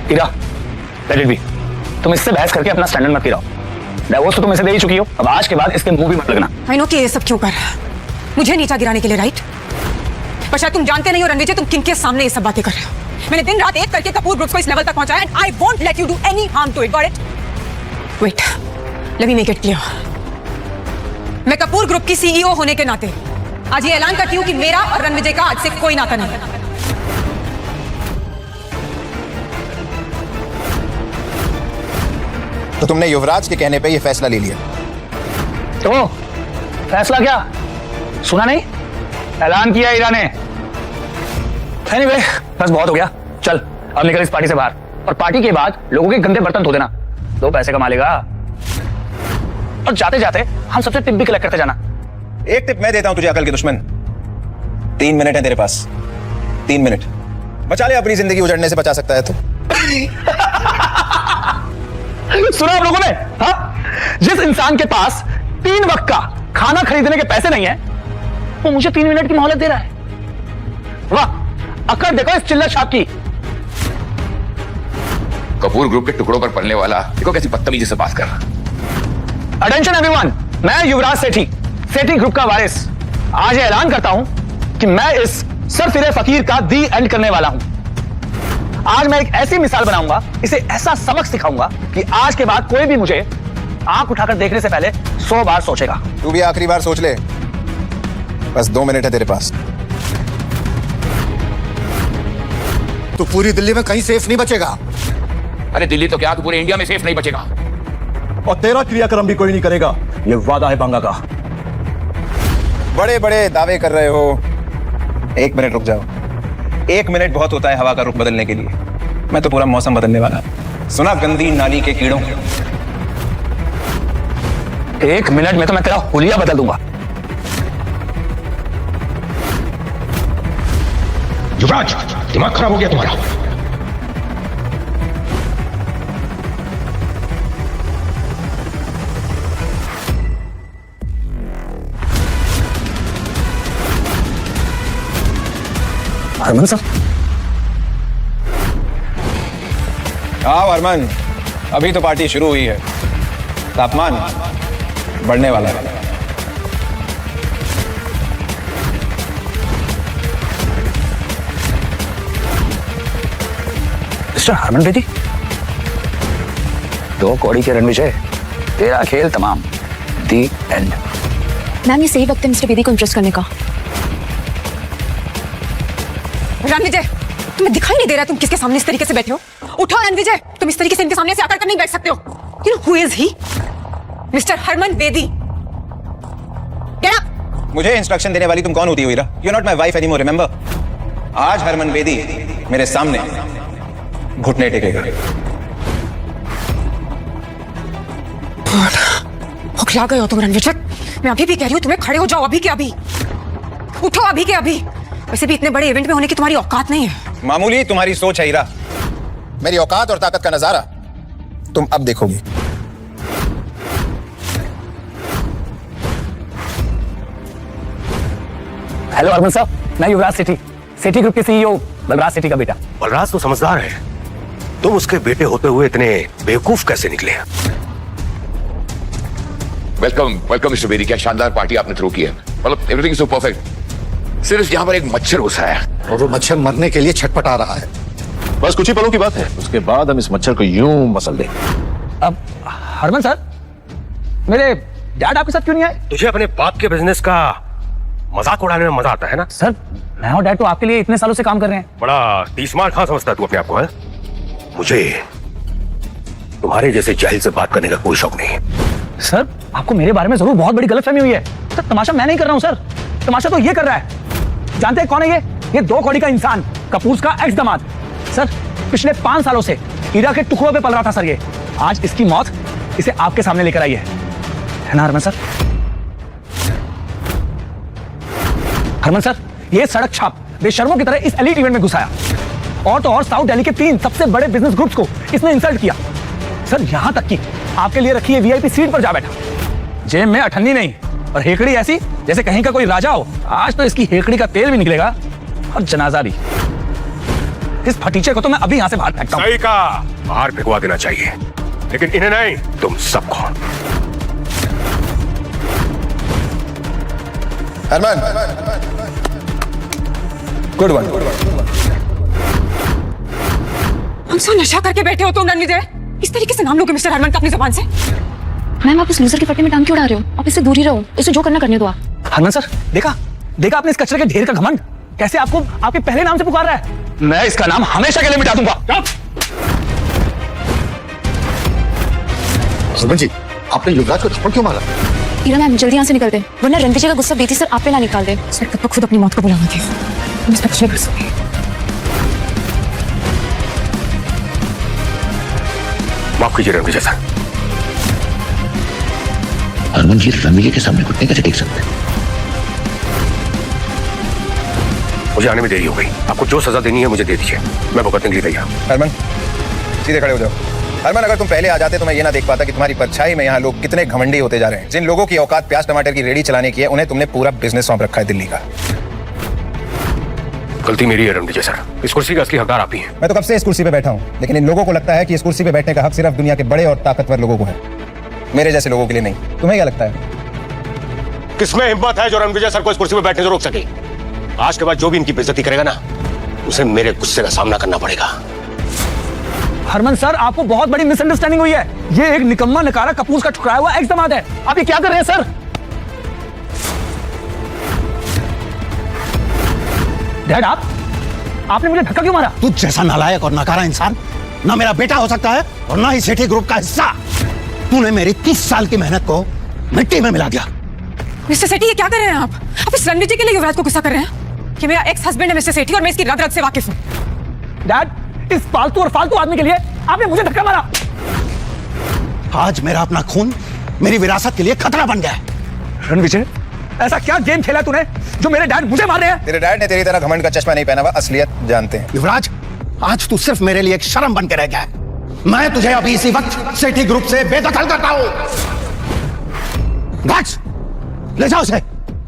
हीरा, let it be। तुम इससे बहस करके अपना स्टैंडर्ड मत गिराओ। डिवोर्स तो तुम इसे दे ही चुकी हो, अब आज के बाद इसके मुंह भी मत लगना। आई नो कि ये सब क्यों कर रहा है, मुझे नीचा गिराने के लिए, राइट? पर शायद तुम जानते नहीं हो रणविजय, तुम किनके सामने ये सब बातें कर रहे हो। मैंने दिन रात एक करके कपूर ग्रुप्स को इस लेवल तक पहुंचाया, and I won't let you do any harm to it, got it? Wait, let me make it clear. मैं कपूर ग्रुप की सीईओ होने के नाते आज ये ऐलान करती हूं कि मेरा और रणविजय का आज से कोई नाता नहीं है। तो तुमने युवराज के कहने पे ये फैसला ले लिया? तो फैसला क्या? सुना नहीं? ऐलान किया हीरा ने। एनीवे, बस बहुत हो गया, चल अब निकल इस पार्टी से बाहर, और पार्टी के बाद लोगों के गंदे बर्तन धो देना, 2 पैसे कमा लेगा। और जाते जाते हम सबसे टिप भी कलेक्ट करते जाना। एक टिप मैं देता हूं तुझे, अकल के दुश्मन। 3 मिनट है तेरे पास, 3 मिनट बचा ले, अपनी जिंदगी उजड़ने से बचा सकता है तो। सुना आप लोगों ने? हाँ, जिस इंसान के पास 3 वक्त का खाना खरीदने के पैसे नहीं है, वो मुझे 3 मिनट की मोहलत दे रहा है। वाह, अकड़ देखो इस चिल्ला छाप की। कपूर ग्रुप के टुकड़ों पर पलने वाला देखो कैसी बदतमीजी से बात कर रहा। अटेंशन एवरीवन, मैं युवराज सेठी, सेठी ग्रुप का वारिस, आज ये ऐलान करता हूं कि मैं इस सरफिरे फकीर का दी एंड करने वाला हूं। आज मैं एक ऐसी मिसाल बनाऊंगा, इसे ऐसा सबक सिखाऊंगा कि आज के बाद कोई भी मुझे आंख उठाकर देखने से पहले 100 बार सोचेगा। तू भी आखिरी बार सोच ले, बस 2 मिनट है तेरे पास। तू पूरी दिल्ली में कहीं सेफ नहीं बचेगा। अरे दिल्ली तो क्या, तू पूरे इंडिया में सेफ नहीं बचेगा। और तेरा क्रियाक्रम भी कोई नहीं करेगा, ये वादा है बांगा का। बड़े बड़े दावे कर रहे हो। 1 मिनट रुक जाओ, 1 मिनट बहुत होता है हवा का रुख बदलने के लिए। मैं तो पूरा मौसम बदलने वाला। सुना गंदी नाली के कीड़ों, 1 मिनट में तो मैं तेरा हुलिया बदल दूंगा। युवराज, दिमाग खराब हो गया तुम्हारा। हरमन सर, हाँ हरमन, अभी तो पार्टी शुरू हुई है, तापमान बढ़ने वाला है। मिस्टर हरमन बेदी, 2 कौड़ी के रणविजय, तेरा खेल तमाम, दी एंड। मैम ये सही वक्त है मिस्टर बेदी को इम्प्रेस करने का। रणविजय, तुम्हें दिखाई नहीं दे रहा तुम किसके सामने इस तरीके से बैठे हो? उठो रणविजय, तुम इस तरीके से इनके सामने से आकर नहीं बैठ सकते हो। You know who is he? Mister Harman Bedi. Get up. मुझे इंस्ट्रक्शन देने वाली तुम कौन होती हो Heera? You are not my wife anymore, remember? आज हरमन बेदी मेरे सामने घुटने टेकेगा। उखला गए हो तुम रणविजय। मैं अभी भी कह रही हूँ तुम्हें खड़े हो जाओ, अभी के अभी। उठो अभी के अभी। वैसे भी इतने बड़े इवेंट में होने की तुम्हारी औकात नहीं है। मामूली तुम्हारी सोच है हीरा, मेरी औकात और ताकत का नजारा तुम अब देखोगी। हेलो हरमन साहब, मैं युवराज सेठी, सेठी ग्रुप के सीईओ बलराज सेठी का बेटा। बलराज तो समझदार है, तुम उसके बेटे होते हुए इतने बेवकूफ कैसे निकले? वेलकम वेलकम मिस्टर बेदी, क्या शानदार पार्टी आपने थ्रो की है। मतलब एवरीथिंग इज सो परफेक्ट। सिर्फ यहाँ पर एक मच्छर घुसा है और वो मच्छर मरने के लिए छटपटा रहा है। बस कुछ ही पलों की बात है, उसके बाद हम इस मच्छर को यूं मसल दें। अब हरमन सर, मेरे डैड आपके साथ क्यों नहीं आए? तुझे अपने बाप के बिजनेस का मजाक उड़ाने में मजा आता है ना? सर, मैं और डैड तो आपके लिए इतने सालों से काम कर रहे हैं। बड़ा तीसमार खां समझता है तू अपने आप को, है? मुझे तुम्हारे जैसे जाहिल से बात करने का कोई शौक नहीं है। सर, आपको मेरे बारे में जरूर बहुत बड़ी गलतफहमी हुई है। सर, तमाशा मैं नहीं कर रहा हूं सर, तमाशा तो ये कर रहा है। जानते हैं कौन है ये 2 कौड़ी का इंसान, कपूर का एक्स दामाद। सर, पिछले 5 सालों से हीरा के टुकड़ों पे पल रहा था सर ये। आज इसकी मौत इसे आपके सामने लेकर आई है ना हरमन सर? हरमन सर, ये सड़क छाप बेशर्मों की तरह इस एलीट इवेंट में घुसाया, और तो और साउथ दिल्ली के 3 सबसे बड़े बिजनेस ग्रुप्स को इसने इंसल्ट किया। सर, यहां तक कि आपके लिए रखी है वीआईपी सीट पर जा बैठा। जेब में अठन्नी नहीं और हेकड़ी ऐसी जैसे कहीं का कोई राजा हो। आज तो इसकी हेकड़ी का तेल भी निकलेगा और जनाजा भी। इस फटीचे को तो मैं अभी यहां से बाहर फेंकता हूं। सही कहा, बाहर फेंकवा देना चाहिए, लेकिन इन्हें नहीं, तुम सबको। Harman, good one. हमसे नशा करके बैठे हो तुम रणविजय? इस तरीके से नाम लोगे मिस्टर हरमन का अपनी जुबान से? मैम आप इस लूजर के पट्टे में टांग क्यों उड़ा रहे हो? आप इससे दूर ही रहो, इसे जो करना करने दो आप। हरमन सर, देखा आपने इस कचरे के ढेर का घमंड, कैसे आपको आपके पहले नाम से पुकार रहा है। मैं इसका नाम हमेशा के लिए मिटा दूंगा। हरमन जी, आपने युवराज को थप्पड़ क्यों मारा? ईरा मैम जल्दी यहाँ से निकल दे, वरना रणवीर जी का गुस्सा बेटी सर आप पे ना निकाल दे। सर तब खुद अपनी मौत को बुलावा थी, मैं कुछ नहीं कर सकती। माफ कीजिए रणविजय सर। हरमन जी रणविजय के सामने घुटने कैसे टेक सकते? मुझे आने में देरी हो गई, आपको जो सजा देनी है मुझे दे दीजिए, मैं भुगतने के लिए तैयार। हरमन सीधे खड़े हो जाओ। हरमन अगर तुम पहले आ जाते तो मैं ये ना देख पाता कि तुम्हारी परछाई में यहाँ लोग कितने घमंडी होते जा रहे हैं। जिन लोगों की औकात प्याज टमाटर की रेडी चलाने की है, उन्हें तुमने पूरा बिजनेस सौंप रखा है दिल्ली का। गलती मेरी है रणविजय सर, इस कुर्सी का असली हकदार आप ही हैं। मैं तो कब से इस कुर्सी पे बैठा हूँ, लेकिन इन लोगों को लगता है कि इस कुर्सी पे बैठने का हक सिर्फ दुनिया के बड़े और ताकतवर लोगों को है, मेरे जैसे लोगों के लिए नहीं। तुम्हें क्या लगता है? किसमें हिम्मत है जो रणविजय सर को इस कुर्सी पे बैठने से रोक सके? आज के बाद जो भी इनकी बेइज्जती करेगा ना, उसे मेरे गुस्से का सामना करना पड़ेगा। हरमन सर, आपको बहुत बड़ी मिसअंडरस्टैंडिंग हुई है। ये एक निकम्मा नकारा कपूर का ठुकराया हुआ एक्स दामाद है। आप ये क्या कर रहे हैं सर? डैड आपने मुझे धक्का क्यों मारा? तू जैसा नालायक और नकारा इंसान ना मेरा बेटा हो सकता है और ना ही सेठी ग्रुप का हिस्सा। तूने मेरी 30 साल की मेहनत को मिट्टी में मिला दिया। मिस्टर सेठी ये क्या कर रहे हैं आप इस रणवीर जी के लिए युवराज को गुस्सा कर रहे हैं कि मेरा एक्स हस्बैंड है मिस्टर सेठी और मैं इसकी रग रग से वाकिफ हूँ। डैड, इस फालतू और फालतू आदमी के लिए आपने मुझे धक्का मारा। आज मेरा अपना खून मेरी विरासत के लिए खतरा बन गया है। रणविजय, ऐसा क्या गेम खेला तूने जो मेरे डैड मुझे मार रहे हैं? तेरे डैड ने तेरी तरह घमंड का चश्मा नहीं पहना हुआ, असलियत जानते हैं। युवराज, आज तू सिर्फ मेरे लिए एक शर्म बन के रह गया है। मैं तुझे अभी इसी वक्त सेठी ग्रुप से बेदखल करता हूं। गार्ड्स, ले जाओ उसे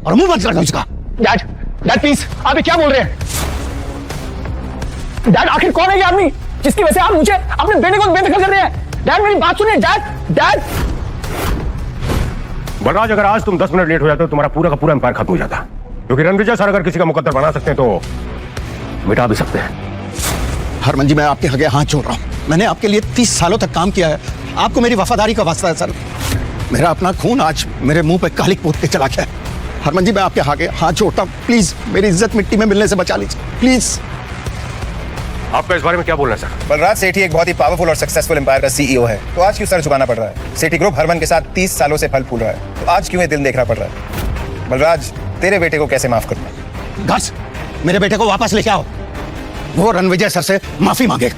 और मुंह बंद कर दो उसका। डैड प्लीज, आप ये क्या बोल रहे हैं? डैड, आखिर कौन है ये आदमी जिसकी वजह से आप मुझे अपने बेटे को बेदखल कर रहे हैं? डैड मेरी बात सुनिए। डैड बलराज, अगर आज तुम 10 मिनट लेट हो जाते तो तुम्हारा पूरा का पूरा एम्पायर खत्म हो जाता, क्योंकि रणविजय सर अगर किसी का मुकद्दर बना सकते हैं तो मिटा भी सकते हैं। हरमन जी, मैं आपके आगे हाथ जोड़ रहा हूं। मैंने आपके लिए 30 सालों तक काम किया है। आपको मेरी वफादारी का वास्ता है सर। मेरा अपना खून आज मेरे मुंह पे कालिक पोत के चला गया है। हरमन जी, मैं आपके आगे हाथ जोड़ता हूं, प्लीज मेरी इज्जत मिट्टी में मिलने से बचा लीजिए, प्लीज। आपका इस बारे में क्या बोलना है सर? बलराज सेठी एक बहुत ही पावरफुल और सक्सेसफुल एम्पायर का सीईओ है, तो आज क्यों सर झुकाना पड़ रहा है? सेठी ग्रुप हरमन के साथ 30 सालों से फल फूल रहा है, तो आज क्यों ये दिल देखना पड़ रहा है? बलराज, तेरे बेटे को कैसे माफ करूं? गार्ड्स, मेरे बेटे को वापस लेके आओ। वो रणविजय सर से माफी मांगे।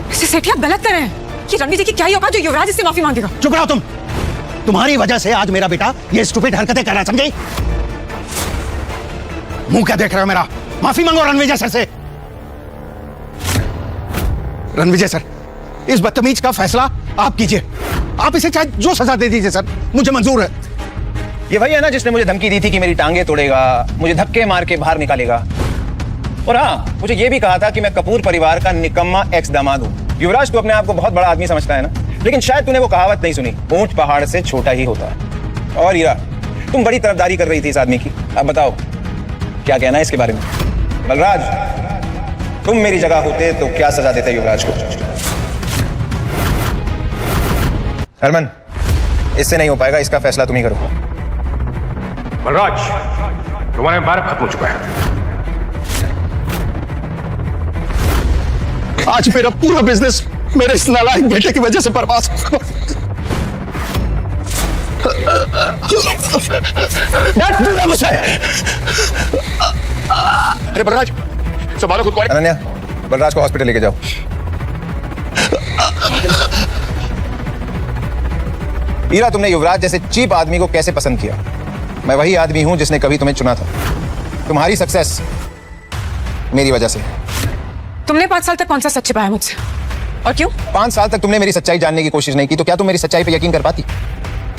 मिस्टर सेठी आप गलत कर रहे हैं। कि रणवीर जी की क्या ही औकात जो युवराज इससे माफी मांगेगा? चुप रहो तुम। तुम्हारी वजह से आज मेरा बेटा ये स्टूपिड हरकतें कर रहा है, समझी? मुंह क्या देख रहे हो मेरा? माफी मांगो रणविजय सर से। रणविजय सर, इस बदतमीज का फैसला आप कीजिए। आप इसे चाहे जो सजा दे दीजिए सर, मुझे मंजूर है। ये वही है ना जिसने मुझे धमकी दी थी कि मेरी टांगे तोड़ेगा, मुझे धक्के मार के बाहर निकालेगा, और हाँ, मुझे ये भी कहा था कि मैं कपूर परिवार का निकम्मा एक्स दामाद हूं। युवराज, तू अपने आप को बहुत बड़ा आदमी समझता है ना, लेकिन शायद तूने वो कहावत नहीं सुनी, ऊंट पहाड़ से छोटा ही होता है। और हीरा, तुम बड़ी तरफदारी कर रही थी इस आदमी की। अब बताओ क्या कहना है इसके बारे में? बलराज, तुम मेरी जगह होते तो क्या सजा देते युवराज को? हरमन, इससे नहीं हो पाएगा, इसका फैसला तुम ही करो। बलराज, तुम्हारा एम्पायर खत्म हो चुका है। आज मेरा पूरा बिजनेस मेरे इस नालायक बेटे की वजह से बर्बाद हो गया। अरे बलराज, संभालो खुद को। अनन्या, बलराज को हॉस्पिटल लेके जाओ। हीरा, तुमने युवराज जैसे चीप आदमी को कैसे पसंद किया? मैं वही आदमी हूं जिसने कभी तुम्हें चुना था। तुम्हारी सक्सेस मेरी वजह से। तुमने 5 साल तक कौन सा सच छिपाया मुझसे, और क्यों? 5 साल तक तुमने मेरी सच्चाई जानने की कोशिश नहीं की, तो क्या तुम मेरी सच्चाई पे यकीन कर पाती?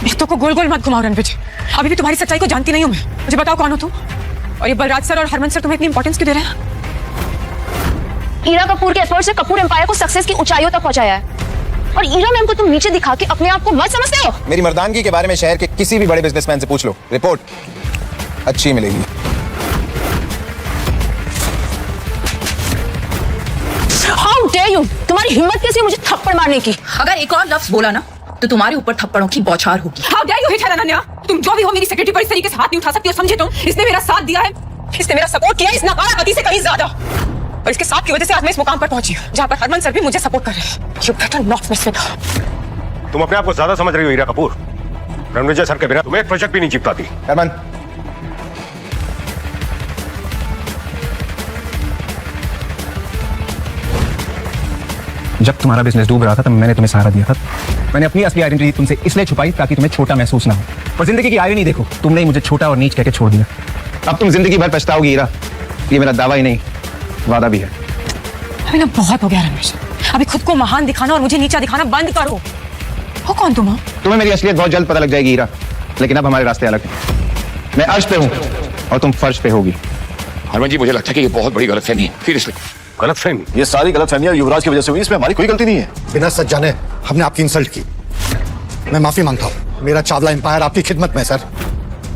बातों को गोल गोल मत घुमाओ रणवीर जी, अभी भी तुम्हारी सच्चाई को जानती नहीं हूं मैं। मुझे बताओ कौन हो तुम, और ये बलराज सर और हरमन सर तुम्हें इतनी इंपॉर्टेंस क्यों दे रहे हैं? ईरा कपूर के एफर्ट्स से कपूर एम्पायर को सक्सेस की ऊंचाइयों तक पहुंचाया है, और ईरा मैम को तुम नीचे दिखा के अपने आप को मत समझते हो? मेरी मर्दानगी के बारे में शहर के किसी भी बड़े बिजनेसमैन से पूछ लो, रिपोर्ट अच्छी मिलेगी। How dare you? तुम्हारी हिम्मत कैसी है मुझे थप्पड़ मारने की? अगर एक और लफ्ज बोला ना तो तुम्हारे ऊपर थप्पड़ों की बौछार होगी। How dare you hit her, Ananya? तुम जो भी हो मेरी सेक्रेटरी पर इस तरीके से हाथ नहीं उठा सकती हो, समझे तुम? इसने मेरा साथ दिया है, इसने मेरा सपोर्ट किया इस नाकारा गति से कहीं ज्यादा, और इसके साथ की वजह से आज मैं इस मुकाम पर पहुंची हूं जहां पर हरमन सर भी मुझे सपोर्ट कर रहे हैं। You better not mess with her. तुम अपने आप को ज्यादा समझ रही हो हीरा कपूर। रणविजय सर के बिना तुम्हें एक प्रोजेक्ट भी नहीं जीत पाती। हरमन, जब तुम्हारा बिजनेस डूब रहा था तब मैंने तुम्हें सहारा दिया था। मैंने अपनी असली आइडेंटिटी तुमसे इसलिए छुपाई ताकि तुम्हें छोटा महसूस ना हो। पर जिंदगी की आयरनी देखो, तुमने ही मुझे छोटा और नीच कहकर छोड़ दिया। अब तुम जिंदगी भर पछताओगी हीरा। ये मेरा दावा ही नहीं, वादा भी है। अभी ना बहुत हो गया रमेश। अभी खुद को महान दिखाना और मुझे नीचा दिखाना बंद करो। हो कौन तुम? तुम्हें मेरी असलियत बहुत जल्द पता लग जाएगी हीरा, लेकिन अब हमारे रास्ते अलग हैं। मैं अर्श पे हूँ और तुम फर्श पे होगी। हरमन जी, मुझे लगता है कि ये बहुत बड़ी गलतफहमी है। सीरियसली गलतफहमी? ये सारी गलतफहमियां युवराज की वजह से हुई, इसमें हमारी कोई गलती नहीं है। बिना सच जाने हमने आपकी इंसल्ट की। मैं माफी मांगता हूँ। मेरा चावला एम्पायर आपकी खिदमत में है सर।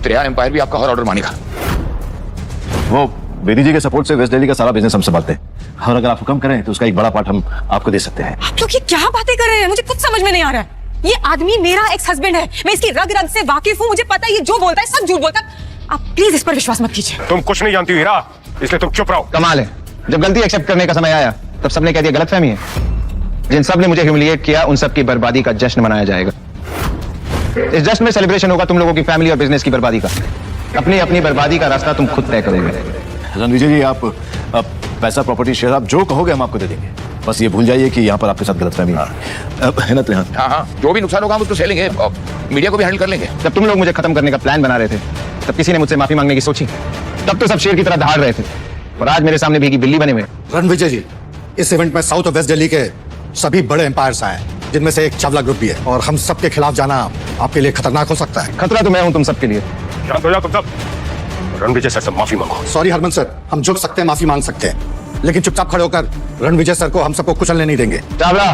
त्रिया एम्पायर भी आपका हर ऑर्डर मानेगा। वो बेदी जी के सपोर्ट से वेस्ट दिल्ली का सारा बिजनेस हम संभालते हैं, और अगर आप हुक्म करें तो उसका एक बड़ा पार्ट हम आपको दे सकते हैं। आप लोग ये क्या बातें कर रहे हैं? मुझे कुछ समझ में नहीं आ रहा है। ये आदमी मेरा एक्स हस्बैंड है। मैं इसकी रग रग से वाकिफ हूँ। मुझे पता है ये जो बोलता है सब झूठ बोलता है। आप प्लीज इस पर विश्वास मत कीजिए। तुम कुछ नहीं जानती हीरा, इसलिए तुम चुप रहो। कमाल है, जब गलती एक्सेप्ट करने का समय आया तब सबने कह दिया गलतफहमी है। जिन सब ने मुझे ह्यूमिलिएट किया उन सब की बर्बादी का जश्न मनाया जाएगा। इस जश्न में सेलिब्रेशन होगा तुम लोगों की फैमिली और बिजनेस की बर्बादी का। अपनी अपनी बर्बादी का रास्ता तुम खुद तय करोगे। रणविजय जी, आप पैसा, प्रॉपर्टी, शेयर, आप जो कहोगे हम आपको दे देंगे। बस ये भूल जाइए कि यहाँ पर आपके साथ गलतफहमी है ना त्रिहान? हाँ, जो भी नुकसान होगा हम उसको सह लेंगे, मीडिया को भी हैंडल कर लेंगे। जब तुम लोग मुझे खत्म करने का प्लान बना रहे थे तब किसी ने मुझसे माफी मांगने की सोची? तब तो सब शेर की तरह दहाड़ रहे थे, और आज मेरे सामने भीगी बिल्ली बने हुए। रणविजय जी, इस इवेंट में साउथ और वेस्ट दिल्ली के सभी बड़े एम्पायर्स आए, जिनमें से एक चावला ग्रुप भी है, और हम सबके खिलाफ जाना आपके लिए खतरनाक हो सकता है। खतरा तो मैं हूं तुम सबके लिए। शांत हो जाओ तुम सब। रणविजय सर से माफी मांगो। सॉरी हरमन सर, हम झुक सकते हैं, माफी मांग सकते हैं, लेकिन चुपचाप खड़े होकर रणविजय सर को हम सबको कुचलने नहीं देंगे। चावला,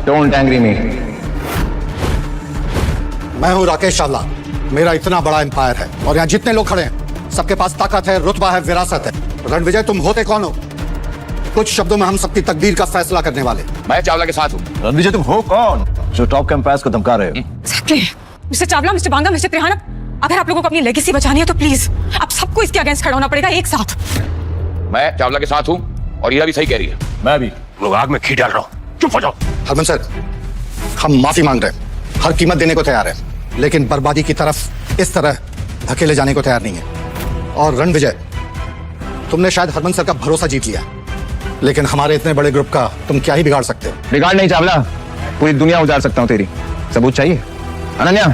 डोंट एंग्री मी। मैं हूं राकेश चावला। मेरा इतना बड़ा एम्पायर है और यहाँ जितने लोग खड़े हैं सबके पास ताकत है, रुतबा है, विरासत है। रणविजय, तुम होते कौन हो? कुछ शब्दों में हम सबकी तकदीर का फैसला करने वाले। मैं चावला के साथ हूँ। रणविजय, तुम हो कौन जो टॉप के एम्पायर्स को धमका रहे हो? Mister Chawla, mister Banga, mister Trihan, अगर आप लोगों को अपनी लेगेसी बचानी है तो प्लीज आप सबको इसके अगेंस्ट खड़ा होना पड़ेगा एक साथ। मैं चावला के साथ हूँ और हीरा भी सही कह रही है। मैं भी। लोग आग में घी डाल रहा हूँ, चुप हो जाओ। हरमन सर, हम माफी मांग रहे हैं, हर कीमत देने को तैयार है, लेकिन बर्बादी की तरफ इस तरह धकेले जाने को तैयार नहीं है। और रणविजय, तुमने शायद हरमन सर का भरोसा जीत लिया, लेकिन हमारे इतने बड़े ग्रुप का तुम क्या ही बिगाड़ सकते हो? बिगाड़ नहीं चावला, पूरी दुनिया उजाड़ सकता हूँ तेरी। सबूत चाहिए? अनन्या,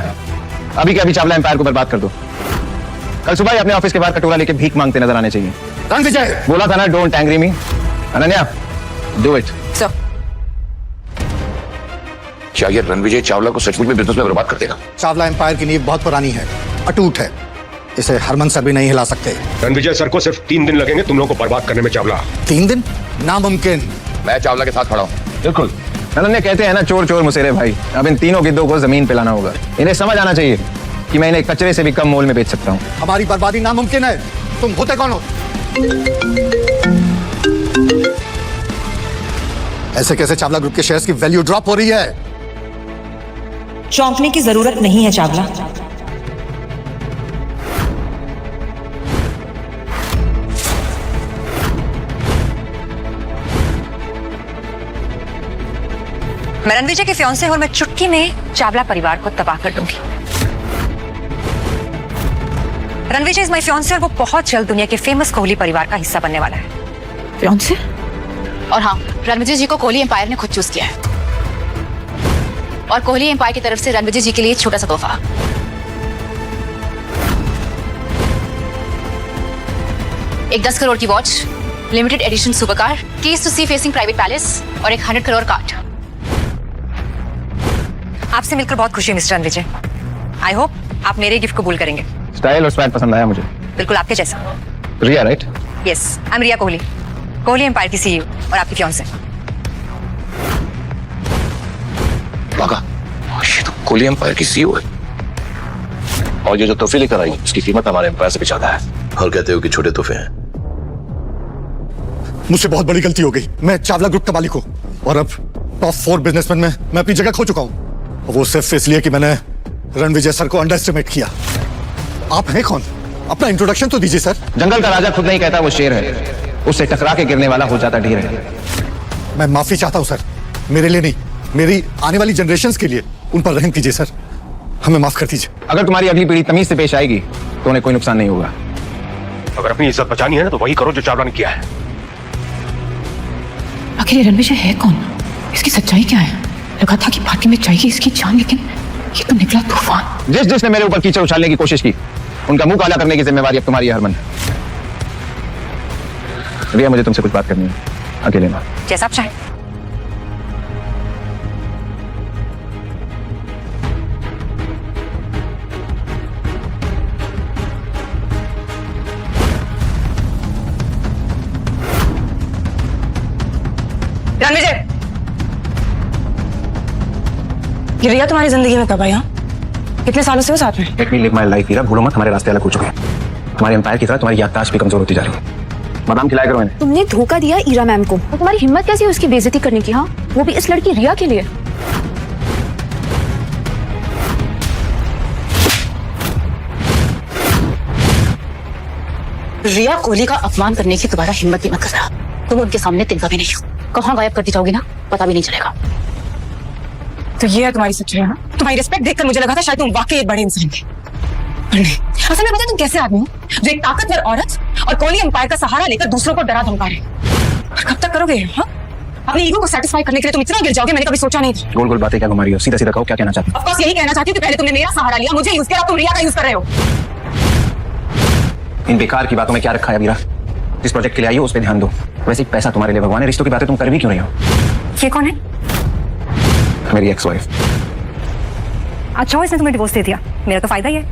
अभी के अभी चावला एम्पायर को बर्बाद कर दो। कल सुबह ही अपने ऑफिस के बाहर कटोरा लेके भीख मांगते नजर आने चाहिए। रणविजय, बोला था ना, don't angry me. Ananya, do it. Sir, क्या ये रणविजय चावला को सचमुच में बिजनेस में बर्बाद कर देगा? चावला एम्पायर की नींव बहुत पुरानी है, अटूट है, इसे हरमन सर भी नहीं हिला सकते। रणविजय सर को सिर्फ 3 दिन लगेंगे तुम लोगों को बर्बाद करने में चावला। 3 दिन? नामुमकिन। मैं चावला के साथ खड़ा हूँ। बिल्कुल। अनन्या, कहते हैं ना, चोर चोर मुसेरे भाई। अब इन तीनों गिद्धों को जमीन पे लाना होगा। इन्हें समझ आना चाहिए कि मैं इन्हें कचरे से भी कम मोल में बेच सकता हूँ। हमारी बर्बादी नामुमकिन है। तुम होते कौन हो? ऐसे कैसे चावला ग्रुप के शेयर्स की वैल्यू ड्रॉप हो रही है? चौंकने की जरूरत नहीं है चावला। मैं रणविजय के फियांसे और मैं चुटकी में चावला परिवार को तबाह कर दूंगी। रणविजय इज माय फियांसे और वो बहुत जल्द दुनिया के फेमस कोहली परिवार का हिस्सा बनने वाला है। फियांसे? और हाँ, रणविजय जी को कोहली एम्पायर ने खुद चूज किया है, और कोहली एम्पायर की तरफ से रणविजय जी के लिए छोटा सा तोहफा। एक 10 करोड़ की watch, limited edition super car, keys to sea facing private palace और एक 100 करोड़ कार्ड। आपसे मिलकर बहुत खुशी है मिस्टर रणविजय। आई होप आप मेरे गिफ्ट कबूल करेंगे। स्टाइल और स्वैग पसंद आया मुझे। बिल्कुल आपके जैसा। Riya, right? Yes, I am Riya Kohli, Kohli empire की सीईओ और आपकी फियांसे। बागा, ये तो कोहली एम्पायर की सीईओ है। और ये जो तोहफे लेकर आई उसकी कीमत हमारे एम्पायर से भी ज्यादा है। और कहते हो कि छोटे तोहफे हैं। मुझसे बहुत बड़ी गलती हो गई। मैं चावला ग्रुप का मालिक हूँ और अब टॉप 4 बिजनेसमैन में मैं अपनी जगह खो चुका हूँ, वो सिर्फ इसलिए कि मैंने रणविजय सर को अंडर एस्टिमेट किया। आप हैं कौन? अपना इंट्रोडक्शन तो दीजिए सर। जंगल का राजा खुद नहीं कहता वो शेर है, उससे टकरा के गिरने वाला हो जाता ढेर है। मैं माफी चाहता हूँ सर, मेरे लिए नहीं, मेरी आने वाली जनरेशंस के लिए उन पर रहम कीजिए सर। हमें माफ कर दीजिए। अगर तुम्हारी अगली पीढ़ी तमीज से पेश आएगी तो उन्हें कोई नुकसान नहीं होगा। अगर अपनी इज्जत बचानी है ना तो वही करो जो चावला ने किया है। आखिर ये रणविजय है कौन? इसकी सच्चाई क्या है? लगा था कि बाकी में जाएगी इसकी जान, लेकिन ये तो निकला तूफान। जिसने मेरे ऊपर कीचड़ उछालने की कोशिश की उनका मुंह काला करने की जिम्मेवारी अब तुम्हारी है हरमन। रिया, मुझे तुमसे कुछ बात करनी है, अकेले में। जैसा आप चाहें। रणविजय, ये रिया तुम्हारी जिंदगी में कब आई? कितने सालों से हो साथ में? Let me live my life Heera, भूलो मत हमारे रास्ते अलग हो चुके हैं। तुम्हारी एम्पायर की तरह तुम्हारी याददाश्त भी कमजोर होती जा रही है। बादाम खिलाया करो मैंने। तुमने धोखा दिया ईरा मैम को, तो तुम्हारी हिम्मत कैसी है उसकी बेइज्जती करने की? हाँ, वो भी इस लड़की रिया के लिए। रिया कोहली का अपमान करने की दोबारा हिम्मत भी मत करना। तुम उनके सामने तिनका भी नहीं हो। कहाँ गायब करती जाओगी ना, पता भी नहीं चलेगा। तो ये है तुम्हारी सच्चाई है ना? तुम्हारी रिस्पेक्ट देखकर मुझे लगा था शायद तुम वाकई एक बड़े इंसान थे, पर नहीं। असल में पता है तुम कैसे आदमी हो जो एक ताकतवर औरत और कोहली एम्पायर का सहारा लेकर दूसरों को डरा धमका रहे। और कब तक करोगे? हाँ, अपने ईगो को सेटिस्फाई करने के लिए तुम इतना गिर जाओगे, मैंने कभी सोचा नहीं था। गोल गोल बातें क्या घुमा रही हो? सीधा सीधा कहो, क्या कहना चाहती हो? ऑफ कोर्स यही कहना चाहती हूँ कि पहले तुमने मेरा सहारा लिया, मुझे यूज किया, तुम रिया का यूज कर रहे हो। इन बेकार की बातों में क्या रखा है वीरा? जिस प्रोजेक्ट के लिए आई हो उस पर ध्यान दो। वैसे ही पैसा तुम्हारे लिए भगवान है, रिश्तों की बातें तुम कर भी क्यों रही हो? ये कौन है? मेरी एक्स वाइफ। अच्छा हो इसने तुम्हें डिवोर्स दे दिया, मेरा तो फायदा ही है।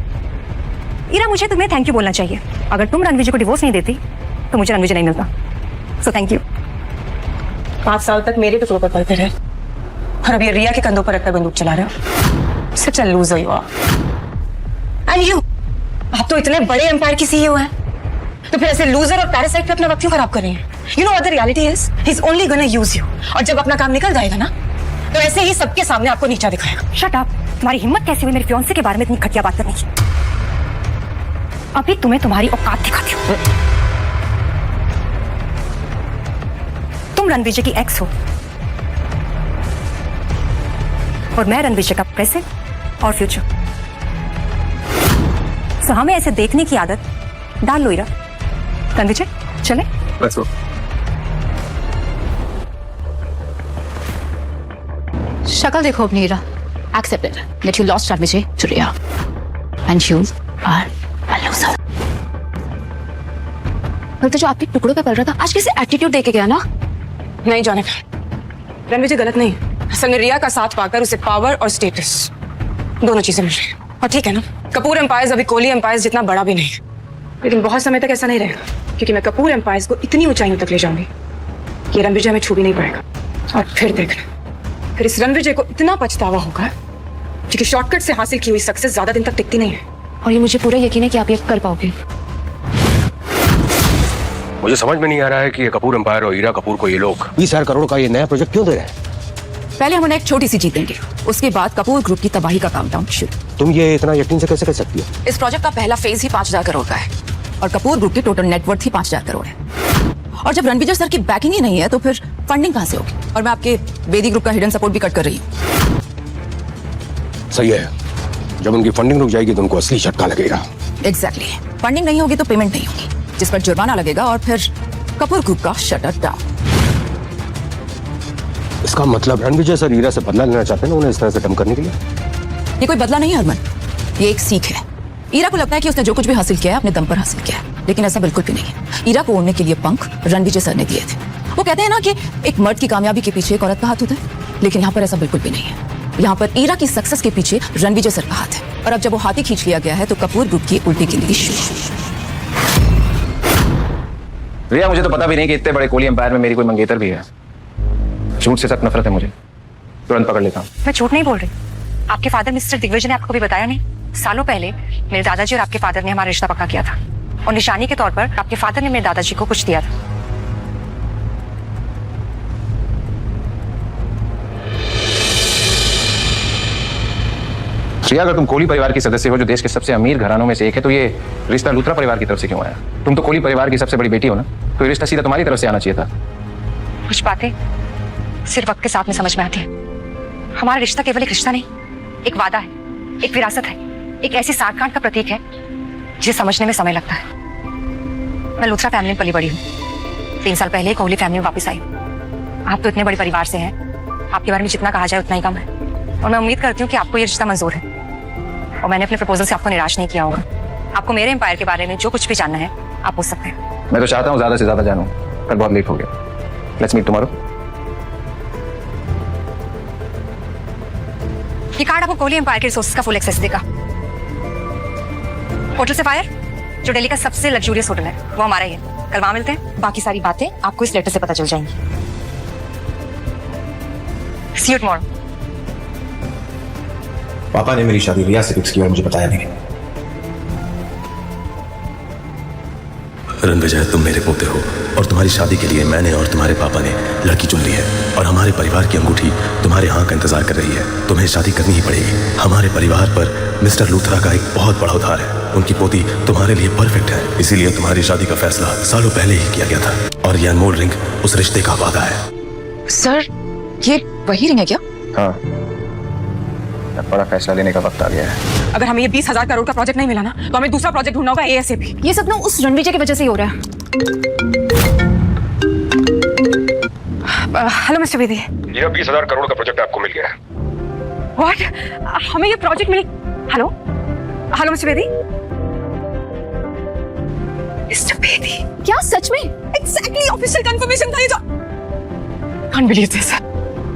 ईरा, मुझे तुम्हें थैंक यू बोलना चाहिए। अगर तुम रणविजय को डिवोर्स नहीं देती तो मुझे रणविजय नहीं मिलता। So thank you. 5 साल तक मेरे टुकड़ों पर पलते रहे और अब ये रिया के कंधों पर रखकर बंदूक चला रहे हो। Such a loser you are. And you, आप तो इतने बड़े एम्पायर की सीईओ हैं, तो फिर ऐसे लूजर और पैरासाइट पे अपना वक्त क्यों खराब कर रही हैं? You know what the reality is, he is only gonna use you. और जब अपना काम निकल जाएगा ना, तो ऐसे ही सबके सामने आपको नीचा दिखाएगा। Shut up. तुम्हारी हिम्मत कैसी हुई मेरे फियांसे के बारे में इतनी घटिया बात करने की? अभी तुम्हें तुम्हारी औकात दिखाती हूँ। तुम रणविजय की एक्स हो और मैं रणविजय का प्रेजेंट और फ्यूचर। सो हमें ऐसे देखने की आदत डाल लो ईरा। रणविजय, चले? Let's go. शक्ल देखो अपनी Ira. Accept it that you lost Ranvijay to Riya, and you are a loser. तो जो आपके टुकड़ों पे पल रहा था, आज कैसे एटीट्यूड देके गया ना? नहीं जाने का, रणविजय गलत नहीं। असल में रिया का साथ पाकर उसे पावर और स्टेटस दोनों चीजें मिल रही हैं। और ठीक है ना, कपूर एम्पायर्स अभी कोहली एम्पायर्स जितना बड़ा भी नहीं, लेकिन बहुत समय तक ऐसा नहीं रहेगा, क्योंकि मैं कपूर एम्पायर्स को इतनी ऊंचाइयों तक ले जाऊंगी कि रणविजय हमें छू भी नहीं पाएगा। और फिर देखना, फिर इस रणविजय को इतना पछतावा होगा, क्योंकि शॉर्टकट से हासिल की हुई सक्सेस ज्यादा दिन तक टिकती नहीं है। और ये मुझे पूरा यकीन है कि आप ये कर पाओगे। मुझे समझ में नहीं आ रहा है कि ये कपूर एम्पायर और ईरा कपूर को ये लोग 20,000 करोड़ का ये नया प्रोजेक्ट क्यों दे रहे हैं? पहले हम उन्हें एक छोटी सी जीत देंगे, उसके बाद कपूर ग्रुप की तबाही का काउंटडाउन शुरू। तुम ये इतना यकीन से कैसे कर सकती हो? इस प्रोजेक्ट का पहला फेज ही 5,000 करोड़ का है और कपूर ग्रुप की टोटल नेटवर्थ ही 5,000 करोड़ है। और जब रणविजय सर की बैकिंग ही नहीं है तो फिर फंडिंग कहां से होगी? और मैं आपके बेदी ग्रुप का हिडन सपोर्ट भी कट कर रही हूँ। सही है, जब उनकी फंडिंग रुक जाएगी तो उनको असली झटका लगेगा। एग्जैक्टली, फंडिंग नहीं होगी तो पेमेंट नहीं होगी, जिस पर जुर्माना लगेगा और फिर कपूर ग्रुप का शटर डाउन। इसका मतलब रणविजय सर ईरा से बदला लेना चाहते हैं ना, उन्हें इस तरह से डम करने के लिए? ये कोई बदला नहीं है हरमन, ये एक सीख है। ईरा को लगता है कि उसने जो कुछ भी हासिल किया है अपने दम पर हासिल किया है, लेकिन ऐसा बिल्कुल भी नहीं है। ईरा को उड़ने के लिए पंख रणविजय सर ने दिए थे। वो कहते हैं ना कि एक मर्द की कामयाबी के पीछे एक औरत का हाथ होता है, लेकिन यहाँ पर ऐसा बिल्कुल भी नहीं है। यहाँ पर ईरा की सक्सेस के पीछे रणविजय सर का हाथ है। और अब जब वो हाथी खींच लिया गया है तो कपूर ग्रुप की उल्टी गिनती शुरू। रिया, मुझे तो पता भी नहीं कि इतने बड़े कोहली एम्पायर में मेरी कोई मंगेतर भी है। झूठ से सख्त नफरत है मुझे, तुरंत पकड़ लेता हूँ। मैं झूठ नहीं बोल रही। आपके फादर मिस्टर दिग्विजय ने आपको भी बताया नहीं? सालों पहले मेरे दादाजी और आपके फादर ने हमारा रिश्ता पक्का किया था, और निशानी के तौर पर आपके फादर ने मेरे दादाजी को कुछ दिया था। रिया, अगर तुम कोहली परिवार की सदस्य हो जो देश के सबसे अमीर घरानों में से एक है, तो ये रिश्ता लूथरा परिवार की तरफ से क्यों आया? तुम तो कोहली परिवार की सबसे बड़ी बेटी हो ना, तो ये रिश्ता सीधा तुम्हारी तरफ से आना चाहिए था। कुछ बातें सिर्फ वक्त के साथ में समझ में आती है। हमारा रिश्ता केवल एक रिश्ता नहीं, एक वादा है। एक विरासत है, एक ऐसी साठगांठ का प्रतीक है जिसे समझने में समय लगता है। मैं लूथरा फैमिली में पली बड़ी हूँ। 3 साल पहले कोहली फैमिली में वापस आई। आप तो इतने बड़े परिवार से हैं, आपके बारे में जितना कहा जाए उतना ही कम है। और मैं उम्मीद करती हूँ कि आपको ये रिश्ता मंजूर है और मैंने अपने प्रपोजल से आपको निराश नहीं किया होगा। आपको मेरे एम्पायर के बारे में जो कुछ भी जानना है आप पूछ सकते हैं। मैं तो चाहता हूँ ज्यादा से ज्यादा जानूं, पर बहुत लेट हो गया। Let's meet tomorrow. ये कार्ड आपको कोहली एम्पायर के रिसोर्सेज का फुल एक्सेस देगा। होटल सफायर जो दिल्ली का सबसे लग्जूरियस होटल है वो हमारा ही है। कल वहां मिलते हैं, बाकी सारी बातें आपको इस लेटर से पता चल जाएंगी। See you tomorrow। पापा ने मेरी शादी रिया से फिक्स की और मुझे बताया नहीं। रणविजय, तुम मेरे पोते हो और तुम्हारी शादी के लिए मैंने और तुम्हारे पापा ने लड़की चुन ली है और हमारे परिवार की अंगूठी तुम्हारे हाँ का इंतजार कर रही है। तुम्हें शादी करनी ही पड़ेगी। हमारे परिवार पर मिस्टर लूथरा का एक बहुत बड़ा उधार है। उनकी पोती तुम्हारे लिए परफेक्ट है, इसीलिए तुम्हारी शादी का फैसला सालों पहले ही किया गया था और ये अनमोल रिंग उस रिश्ते का वादा है। सर, ये वही रिंग है क्या? हाँ, अब बड़ा फैसला लेने का वक्त आ गया है। अगर हमें ये 20,000 करोड़ का प्रोजेक्ट नहीं मिला ना तो हमें दूसरा प्रोजेक्ट ढूंढना होगा ASAP। ये सब ना उस रणविजय की वजह से ही हो रहा है। Hello mister Bedi. ये 20,000 करोड़ का प्रोजेक्ट आपको मिल गया है। व्हाट? हमें ये प्रोजेक्ट मिल। Hello hello mister Bedi. Mister Bedi, क्या सच में? एग्जैक्टली ऑफिशियल कंफर्मेशन था ये जो। Can't believe this.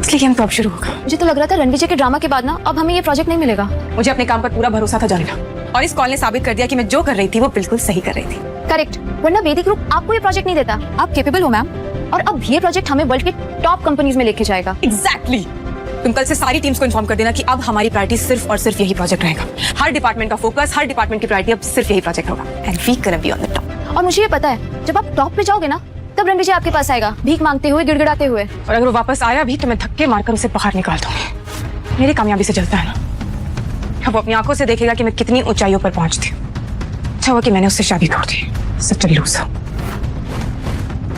इसलिए हम तो अब शुरू होगा। मुझे तो लग रहा था रणविजय के ड्रामा के बाद ना अब हमें ये प्रोजेक्ट नहीं मिलेगा। मुझे अपने काम पर पूरा भरोसा था जानिला, और इस कॉल ने साबित कर दिया कि मैं जो कर रही थी वो बिल्कुल सही कर रही थी। करेक्ट, वरना बेदी ग्रुप आपको ये प्रोजेक्ट नहीं देता। आप कैपेबल हो मैम, और अब ये प्रोजेक्ट हमें वर्ल्ड के टॉप कंपनीज में लेके जाएगा। एग्जैक्टली। तुम कल से सारी टीम्स को इन्फॉर्म कर देना कि अब हमारी प्रायोरिटी सिर्फ और सिर्फ यही प्रोजेक्ट रहेगा। हर डिपार्टमेंट का फोकस, हर डिपार्टमेंट की प्रायोरिटी अब सिर्फ यही प्रोजेक्ट होगा। And we gonna be on the top. और मुझे ये पता है, जब आप टॉप पे जाओगे ना तब रणविजय आपके पास आएगा, भीख मांगते हुए, गिड़गिड़ाते हुए। और अगर वो वापस आया भी तो मैं धक्के मारकर उसे बाहर निकाल दूंगी। मेरी कामयाबी से चलता है ना। अब वो अपनी आंखों से देखेगा कि मैं कितनी ऊंचाइयों पर पहुंचती हूँ। अच्छा हुआ कि मैंने उससे शादी तोड़ दी। सच a loser।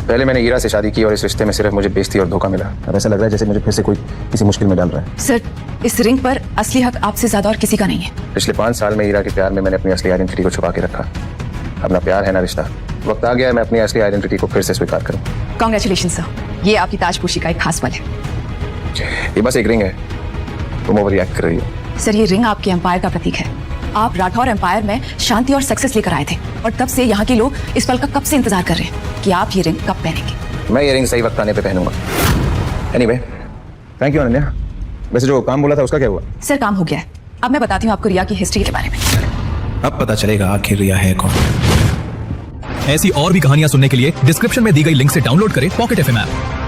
पहले मैंने ईरा से शादी की और इस रिश्ते में सिर्फ मुझे बेइज्जती और धोखा मिला। अब ऐसा लग रहा है जैसे मुझे फिर से कोई किसी मुश्किल में डाल रहा है। सर, इस रिंग पर असली हक आपसे ज्यादा और किसी का नहीं है। पिछले 5 साल में ईरा के प्यार में मैंने अपनी असली आइडेंटिटी को छुपा के रखा। अब ना प्यार है ना रिश्ता। वक्त आ गया है मैं अपनी असली आइडेंटिटी को फिर से स्वीकार करूं। कांग्रेचुलेशन सर, ये आपकी ताजपोशी का एक खास पल है। ये बस एक रिंग है, तुम ओवर रिएक्ट कर रही हो। सर, ये रिंग आपके एम्पायर का प्रतीक है। आप राठौर एम्पायर में शांति और सक्सेस लेकर आए थे और तब से यहाँ के लोग इस पल का कब से इंतजार कर रहे हैं कि आप ये रिंग कब पहनेंगे। मैं ये रिंग सही वक्त आने पे पहनूंगा। Anyway, thank you Ananya. वैसे जो काम बोला था उसका क्या हुआ? सर, काम हो गया है। अब मैं बताती हूँ आपको रिया की हिस्ट्री के बारे में। अब पता चलेगा आखिर रिया है कौन। ऐसी और भी कहानियां सुनने के लिए डिस्क्रिप्शन में दी गई लिंक से डाउनलोड करें पॉकेट FM ऐप।